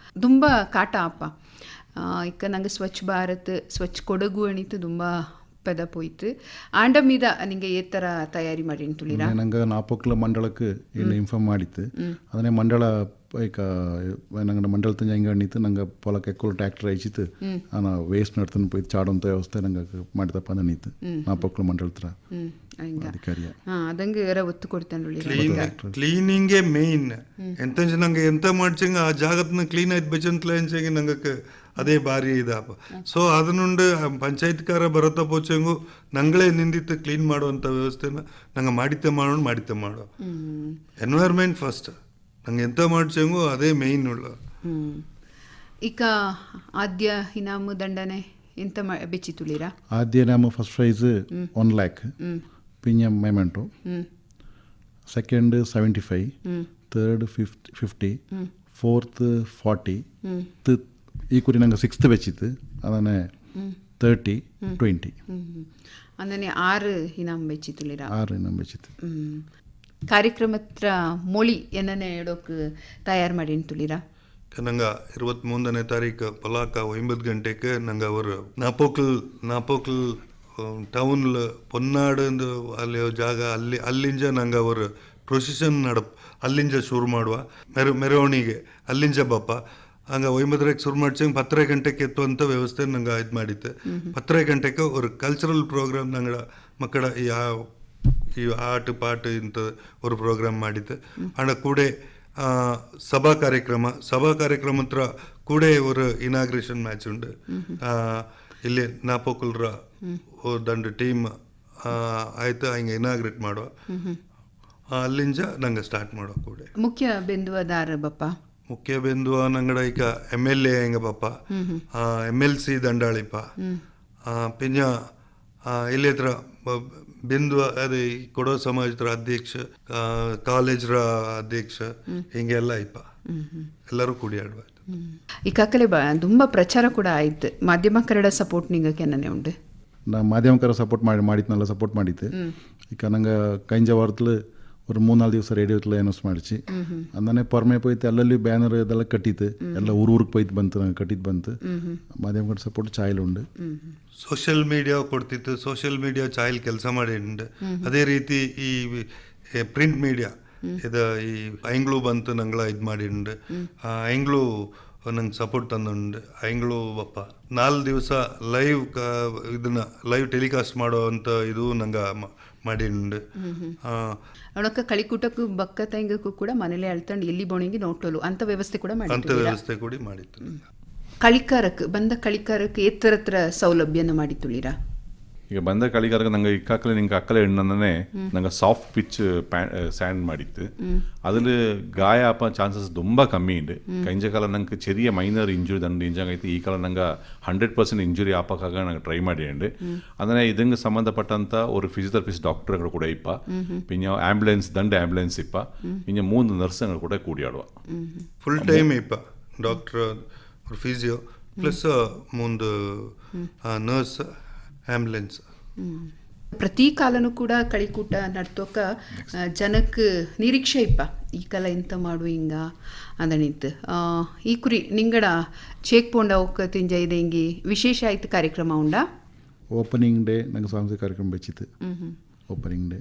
ತುಂಬ ಕಾಟ ಅಪ್ಪ ಇಕ್ಕ ನಂಗೆ ಸ್ವಚ್ಛ ಭಾರತ್ ಸ್ವಚ್ಛ ಕೊಡಗು ಅಣಿತು ತುಂಬ ಪದ ಪೋಯ್ತು ಆಂಡ ಮೀದ ನಿಂಗೆ ಏ ಥರ ತಯಾರಿ ಮಾಡಿ ತುಳಿರ ನಂಗೆ ನಾಪೊಕ್ಲ ಮಂಡಳಕ್ಕೆ ಏನು ಇನ್ಫಾರ್ಮ್ ಮಾಡಿತ್ತು ಅದನ್ನೇ ಮಂಡಳ ಈಗ ನಂಗೆ ಮಂಡಳത്തിന് ಹೆಂಗೆ ಅಣ್ಣಿತ್ತು ನಂಗೆ పొలಕ್ಕೆ ఎక్కువ ಟ್ರ್ಯಾಕ್ಟರ್ ಅಯಚಿತ್ತು ನಾನು ವೇಸ್ಟ್ ನಡ್ತಾನೆ పోయి చాడంత ವ್ಯವಸ್ಥೆ ನಂಗೆ ಮಾಡಿದಪ್ಪ ಅನ್ನಿತ್ತು ನಾಪೊಕ್ಲ ಮಂಡಳ ಹತ್ರ ಅಧಿಕಾರಿಯ ಅದಂಗೆ ಯಾರ ಒತ್ತು ಕೊಡ್ತಾನೆ ಕ್ಲೀನಿಂಗೇ ಮೇನ್ ಎಂತ ನಂಗೆ ಎಂತ ಮಾಡ್ಸಂಗ ಆ ಜಾಗತ್ನ ಕ್ಲೀನ್ ಆಯ್ತು ಬೆಚ್ಚಂತಲ ಅಂಚಂಗೆ ನಂಗೆ ಅದೇ ಭಾರಿ ಇದಪ್ಪ ಸೊ ಅದನ್ನುಂಡು ಪಂಚಾಯತ್ಕಾರ ಬರತ್ತ ಪೋಚಂಗು ನಂಗಳೇ ನಿಂದಿತ್ತು ಕ್ಲೀನ್ ಮಾಡುವಂಥ ವ್ಯವಸ್ಥೆನ ನಂಗೆ ಮಾಡಿತ್ತೆ ಮಾಡೋ ಎನ್ವೈರ್ಮೆಂಟ್ ಫಸ್ಟ್ ನಂಗೆ ಎಂತ ಮಾಡ್ಸಂಗು ಅದೇ ಮೇಯ್ನ್ ಉಳ್ಳ ಈಗ ಆದ್ಯ ಇನಾಮು ದಂಡನೆ ಎಂತ ಬೆಚ್ಚಿ ತುಳಿರ ಆದ್ಯ ಇನಾಮು ಫಸ್ಟ್ ಪ್ರೈಸ್ 1 lakh പിന്നെ മെമെൻറ്റോ സെക്കൻഡ് 75 തേർഡ് 50 ഫോർത്ത് 40 ಈ ಕುರಿ ನಂಗೆ 6th ಬೆಚ್ಚಿತ್ತು ಅದನ್ನೇ 30 20 ಅಂದ್ರೆ 6 ಇನಾಮ್ ಬೆಚ್ಚಿ ತುಳಿರ 6 ಇನಾಮ್ ಬೆಚ್ಚಿತ್ತು ಕಾರ್ಯಕ್ರಮತ್ರ ಮೊಳಿ ಏನನ್ನೇ ಹೇಳೋಕೆ ತಯಾರು ಮಾಡಿ ತುಳಿರ ನಂಗೆ 23ನೇ ತಾರೀಕು ಪಲಾಕ 9 ಗಂಟೆಗೆ ನಂಗೆ ಅವರು ನಾಪೋಕ್ಲ್ ಟೌನ್ಲ ಪೊನ್ನಾಡು ಅಲ್ಲಿ ಜಾಗ ಅಲ್ಲಿಂಜ ನಂಗೆ ಅವರು ಪ್ರೊಸೆಷನ್ ಅಲ್ಲಿಂಜ ಶುರು ಮಾಡುವ ಮೆರವಣಿಗೆ ಅಲ್ಲಿಂಜ ಬಪ್ಪ ಹಂಗೆ 9 ಶುರು ಮಾಡ್ಸಂಗೆ 10 ಗಂಟೆಗೆ ಎತ್ತುವಂಥ ವ್ಯವಸ್ಥೆ ನಂಗೆ ಇದು ಮಾಡಿತ್ತು 10 ಗಂಟೆಗೆ ஒரு ಕಲ್ಚರಲ್ ಪ್ರೋಗ್ರಾಮ್ ನಂಗೆ ಮಕ್ಕಳ ಈ ಆಟ ಪಾಟ ಇಂಥ ஒரு ಪ್ರೋಗ್ರಾಮ್ ಮಾಡಿತ್ತು ಆಂಡ ಕೂಡೆ ಸಭಾ ಕಾರ್ಯಕ್ರಮ ಹತ್ರ ಕೂಡೆ ஒரு ಇನಾಗ್ರೇಷನ್ ಮ್ಯಾಚ್ ಉಂಡು ಇಲ್ಲಿ ನಾಪೋಕಲ್ರ ದಂಡು ಟೀಮ್ ಆಯ್ತು ಹಂಗೆ ಇನಾಗ್ರೇಟ್ ಮಾಡುವ ಅಲ್ಲಿಂದ ನಂಗೆ ಸ್ಟಾರ್ಟ್ ಮಾಡುವ ಕೂಡ ಮುಖ್ಯ ಬಿಂದುವದಾರ ಬಪ್ಪ ಮುಖ್ಯ ಬಿಂದುವ ನಂಗಡ ಈಗ MLA ಹೆಂಗ ಬಪ್ಪ MLC ದಂಡಾಳಿಪ್ಪ ಪಿಂಜ ಇಲ್ಲಿ ಹತ್ರ ಬಿಂದುವ ಅದೇ ಕೊಡೋ ಸಮಾಜದ ಅಧ್ಯಕ್ಷ ಕಾಲೇಜ್ರ ಅಧ್ಯಕ್ಷ ಹಿಂಗೆಲ್ಲ ಇಪ್ಪ ಎಲ್ಲರೂ ಕೂಡಿ ಆಡುವ ಈ ಕಕ್ಕಲೆ ತುಂಬ ಪ್ರಚಾರ ಕೂಡ ಆಯ್ತು ಮಾಧ್ಯಮ ಕನ್ನಡ ಸಪೋರ್ಟ್ ನಿಂಗಕ್ಕೆ ಏನೇ ಉಂಟು ನಾ ಮಾಧ್ಯಮಕರ ಸಪೋರ್ಟ್ ಮಾಡಿದ್ನಲ್ಲ ಸಪೋರ್ಟ್ ಮಾಡಿತ್ತು ಈಗ ನಂಗೆ ಕೈಂಜ ವಾರத்தில் ஒரு 3-4 ದಿವಸ ರೇಡಿಯೋத்தில் ಅನೌನ್ಸ್ ಮಾಡಿಸಿ ಅಂದನೆ ಪೊರ್ಮೆ ಪೋಯ್ತು ಅಲ್ಲಲ್ಲಿ ಬ್ಯಾನರ್ ಇದೆಲ್ಲ ಕಟ್ಟಿತ್ತು ಎಲ್ಲ ಊರಿಗೆ ಪೋಯ್ತು ಬಂತು ನಂಗೆ ಕಟ್ಟಿದ್ದು ಬಂತು ಮಾಧ್ಯಮಕರ ಸಪೋರ್ಟ್ ಚಾಯ್ಲುಂಡು ಸೋಷಿಯಲ್ ಮೀಡಿಯಾ ಕೊಡ್ತಿತ್ತು ಸೋಷಿಯಲ್ ಮೀಡಿಯಾ ಚಾಯ್ಲ್ ಕೆಲಸ ಮಾಡಿಂಡು ಅದೇ ರೀತಿ ಈ ಪ್ರಿಂಟ್ ಮೀಡಿಯಾ ಇದು ಈ ಐಂಗ್ಳು ಬಂತು ನಂಗಳ ಇದು ಮಾಡಿಂಡು ಐಂಗ್ಳು ನಂಗೆ ಸಪೋರ್ಟ್ ತಂದುಂಡು ಐಂಗ್ಳು ಬಪ್ಪ 4 ದಿವಸ ಇದನ್ನ ಲೈವ್ ಟೆಲಿಕಾಸ್ಟ್ ಮಾಡುವಂಥ ಇದು ನಂಗೆ ಮಾಡಿಂಡು ಅವಳಕ್ಕ ಕಳಿಕೂಟಕ್ಕೂ ಬಕ್ಕ ತಂಗಕ್ಕೂ ಕೂಡ ಮನೇಲೆ ಅಳ್ತಂಡು ಎಲ್ಲಿ ಬೋಣಿಗೆ ನೋಟೋಲು ಅಂತ ವ್ಯವಸ್ಥೆ ಕೂಡ ಮಾಡಿತ್ತು ಕಳಿಕಾರಕ್ಕೆ ಬಂದ ಕಳಿಕಾರಕ್ಕೆ ಎತ್ತರ ಸೌಲಭ್ಯನ ಮಾಡಿ ತುಳಿರ ಈಗ ಬಂದ ಕಳಿಗಾರಕ್ಕೆ ನಂಗೆ ಇಕ್ಕಾಕಲೆ ನಿಂಗೆ ಅಕ್ಕಲೆ ಎಣ್ಣನೇ ನಂಗೆ ಸಾಫ್ಟ್ ಪಿಚ್ ಸ್ಯಾಂಡ್ ಮಾಡಿತ್ತು അതിൽ ಗಾಯ ಆಪ ಚಾನ್ಸಸ್ ತುಂಬ ಕಮ್ಮಿ ഉണ്ട് കഴിഞ്ഞ ಕಾಲ ನಂಗೆ ചെറിയ ಮೈನರ್ ಇಂಜುರಿ ದಂಡು ಇಂಜಾಗೈತೆ ಈ ಕಾಲ ನಂಗೆ 100% ಇಂಜುರಿ ಆಪಕ್ಕಾಗ ನಂಗೆ ಟ್ರೈ ಮಾಡಿಂಡು ಅಂದರೆ ಇದಂಗೆ ಸಂಬಂಧಪಟ್ಟಂಥ ഒരു ಫಿಸಿಯೋಥೆರಪಿಸ್ಟ್ ಡಾಕ್ಟರ್ಗಳು ಕೂಡ ಇಪ್ಪ പിന്നെ ಆಂಬ್ಯುಲೆನ್ಸ್ ಇಪ್ಪ പിന്നെ 3 ನರ್ಸ್ಗಳು ಕೂಡ ಕೂಡಿಯಾಡುವ ಫುಲ್ ಟೈಮ್ ಇಪ್ಪ doctor physio plus 3 nurse ambulance ಪ್ರತಿ ಕಾಲನೂ ಕೂಡ ಕಳಿಕೂಟ ನಡ್ತೋಕ ಜನಕ್ಕೆ ನಿರೀಕ್ಷೆ ಇಪ್ಪ ಈ ಕಾಲ ಎಂತ ಮಾಡು ಹಿಂಗ ಅದನಿತ್ತು ಈ ಕುರಿ ನಿಂಗಡ ಚೇಕ್ ಪೋಂಡ ಒಕ್ಕ ತಿಂಜ ಇದೆ ಹಿಂಗೆ ವಿಶೇಷ ಆಯ್ತು ಕಾರ್ಯಕ್ರಮ ಉಂಡ ಓಪನಿಂಗ್ ಡೇ ನಂಗೆ ಸಾಂಸ್ಕೃತಿಕ ಕಾರ್ಯಕ್ರಮ ಬೆಚ್ಚಿತ್ತು opening day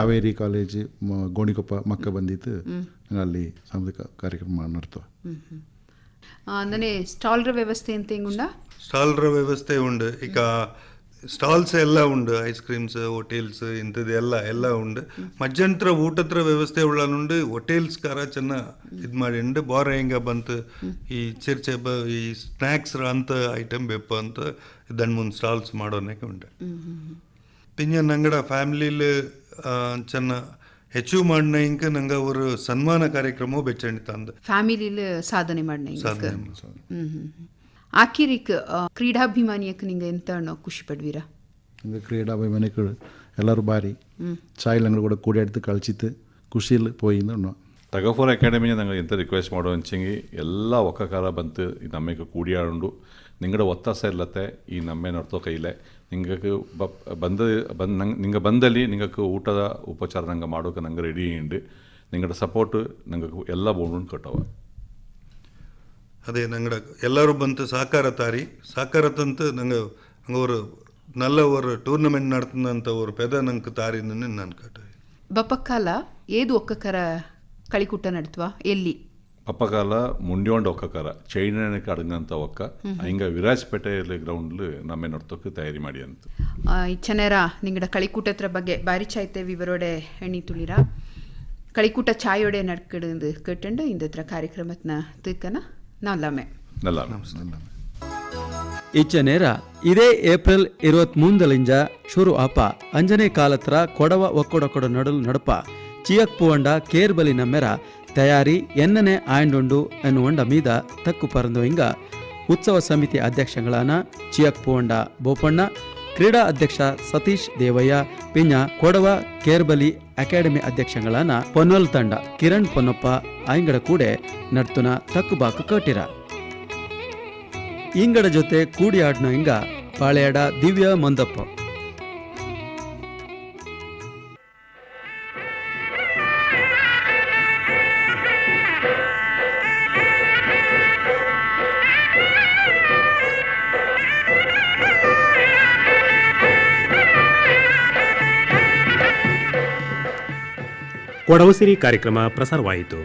Kaveri college Gonikoppa ಮಕ್ಕ ಬಂದಿತ್ತು ಅಲ್ಲಿ ಸಾಂಸ್ಕೃತಿಕ ಕಾರ್ಯಕ್ರಮ ನಡ್ತವ ಅಂದರೆ ಸ್ಟಾಲ್ರ ವ್ಯವಸ್ಥೆ ಅಂತ ಹೆಂಗುಂಡ ಸ್ಟಾಲ್ರ ವ್ಯವಸ್ಥೆ ಉಂಡು ಈಗ ಸ್ಟಾಲ್ಸ್ ಎಲ್ಲ ಉಂಡು ಐಸ್ ಕ್ರೀಮ್ಸ್ ಹೋಟೆಲ್ಸ್ ಇಂಥದ್ದು ಎಲ್ಲ ಉಂಡು ಮಧ್ಯಾಹ್ನತ್ರ ಊಟತ್ರ ವ್ಯವಸ್ಥೆ ಉಳ್ಳನುಂಡು ಹೋಟೆಲ್ಸ್ಗಾರ ಚೆನ್ನ ಇದು ಮಾಡಿಂಡು ಬಾರ ಹೆಂಗ ಬಂತು ಈ ಚಿರ್ಚೆ ಈ ಸ್ನ್ಯಾಕ್ಸ್ ಅಂತ ಐಟಮ್ ಬೆಪ್ಪ ಅಂತ 2-3 ಸ್ಟಾಲ್ಸ್ ಮಾಡೋನಕ್ಕೆ ಉಂಡು പിന്നെ ഞങ്ങളുടെ ഫാമിലിയിൽ ചെന്ന ಅಚೀವ್ ಮಾಡಿನ ಇಂಕ ನಂಗೆ ಅವರು ಸನ್ಮಾನ ಕಾರ್ಯಕ್ರಮ ಬೆಚ್ಚಂಡಿ ತಂದು ಫ್ಯಾಮಿಲಿಲಿ ಸಾಧನೆ ಮಾಡಿನ ಆಕಿರಿಕ್ ಕ್ರೀಡಾಭಿಮಾನಿಯಕ್ಕೆ ನಿಂಗೆ ಎಂತ ಖುಷಿ ಪಡ್ವೀರಾ ನಿಂಗೆ ಕ್ರೀಡಾಭಿಮಾನಿಗಳು ಎಲ್ಲರೂ ಬಾರಿ ಚಾಯ್ಲ್ ಅಂಗಡಿ ಕೂಡ ಕೂಡಿ ಆಡ್ತು ಕಳಿಸಿತ್ತು ಖುಷಿಯಲ್ಲಿ ಪೋಯಿಂದು ಟಗಫೋರ್ ಅಕಾಡೆಮಿಯ ನಂಗೆ ಎಂತ ರಿಕ್ವೆಸ್ಟ್ ಮಾಡೋ ಹಂಚಂಗಿ ಎಲ್ಲ ಒಕ್ಕಕಾರ ಬಂತು ಈ ನಮಗೆ ಕೂಡಿಯಾಡು ನಿಂಗಡ ಒತ್ತಾಸ ಇಲ್ಲತ್ತೆ ಈ ನಮ್ಮೆ ನಡ್ತೋ ಕೈಲೆ ನಿಂಗಕ್ಕೆ ನಿಂಗೆ ಬಂದಲ್ಲಿ ನಿಂಗಕ್ಕೆ ಊಟದ ಉಪಚಾರ ನಂಗೆ ಮಾಡೋಕೆ ನಂಗೆ ರೆಡಿ ಉಂಡು ನಿಂಗಡ ಸಪೋರ್ಟ್ ನಂಗೆ ಎಲ್ಲ ಬೋಂಡು ಕಟ್ಟವ அதே நாங்கள் எல்லாரும் வந்து சாக்கார தந்து நாங்கள் அங்கே ஒரு நல்ல ஒரு டூர்னமெண்ட் நடத்துனಂತ ஒரு పెద్ద ನಂಗೆ ತಾರಿನನ್ನು ನಾನು ಕಟ್ಟೆ ಬಪ್ಪಕಾಲ ಏದು ಒಕ್ಕಕರ ಕಳಿಕುಟ್ಟ ನಡ್ತವಾ ಎಲ್ಲಿ ಪಪ್ಪಕಾಲ ಮುಂಡ್ಯೋಂಡು ಒಕ್ಕಕಾರ ಚೈನಕ್ಕೆ ಅಡಗಂತ ಒಕ್ಕ ಹಿಂಗೆ ವಿರಾಜ್ಪೇಟೆಯಲ್ಲಿ ಗ್ರೌಂಡ್ಲು ನಮ್ಮೆ ನಡ್ತೋಕೆ ತಯಾರಿ ಮಾಡಿ ಅಂತ ಇಚ್ಚನೇರ ನಿಂಗಡ ಕಳಿಕೂಟತ್ರ ಬಗ್ಗೆ ಬಾರಿ ಚಾಯ್ತೆ ವಿವರೋಡೆ ಎಣ್ಣಿ ತುಳಿರ ಕಳಿಕೂಟ ಚಾಯೋಡೆ ನಡ್ಕಡು ಕೇಟಂಡು ಇಂದತ್ರ ಕಾರ್ಯಕ್ರಮತ್ನ ತಿಕ್ಕನ ನಲ್ಲಮೆ ನಲ್ಲ ಇಚ್ಚ ನೇರ ಇದೇ ಏಪ್ರಿಲ್ 23 ಶುರು ಆಪ ಅಂಜನೆ ಕಾಲತ್ರ ಕೊಡವ ಒಕ್ಕೊಡಕೊಡ ನಡುಲು ನಡಪ ಚಿಯಕ್ ಪುವಂಡ ಕೇರ್ಬಲಿ ನಮ್ಮೆರ ತಯಾರಿ ಎನ್ನನೆ ಆಯಂಡುಂಡು ಎನ್ನುವಂಡ ಮೀದ ತಕ್ಕು ಪರಂದು ಹಿಂಗ ಉತ್ಸವ ಸಮಿತಿ ಅಧ್ಯಕ್ಷಗಳಾನ ಚಿಯಕ್ ಪುವಂಡ ಬೋಪಣ್ಣ ಕ್ರೀಡಾ ಅಧ್ಯಕ್ಷ ಸತೀಶ್ ದೇವಯ್ಯ ಪಿಂಜ ಕೊಡವ ಕೇರ್ಬಲಿ ಅಕಾಡೆಮಿ ಅಧ್ಯಕ್ಷಗಳಾನ ಪೊನ್ನಲ್ ತಂಡ ಕಿರಣ್ ಪೊನ್ನಪ್ಪ ಆಯ್ಗಡ ಕೂಡೆ ನಡ್ತುನ ತಕ್ಕುಬಾಕು ಕಟ್ಟಿರ ಇಂಗಡ ಜೊತೆ ಕೂಡಿಯಾಡ್ನ ಹಿಂಗ ಪಾಳೆಯಾಡ ದಿವ್ಯ ಮಂದಪ್ಪ ಕೊಡವ ಸಿರಿ ಕಾರ್ಯಕ್ರಮ ಪ್ರಸಾರವಾಯಿತು.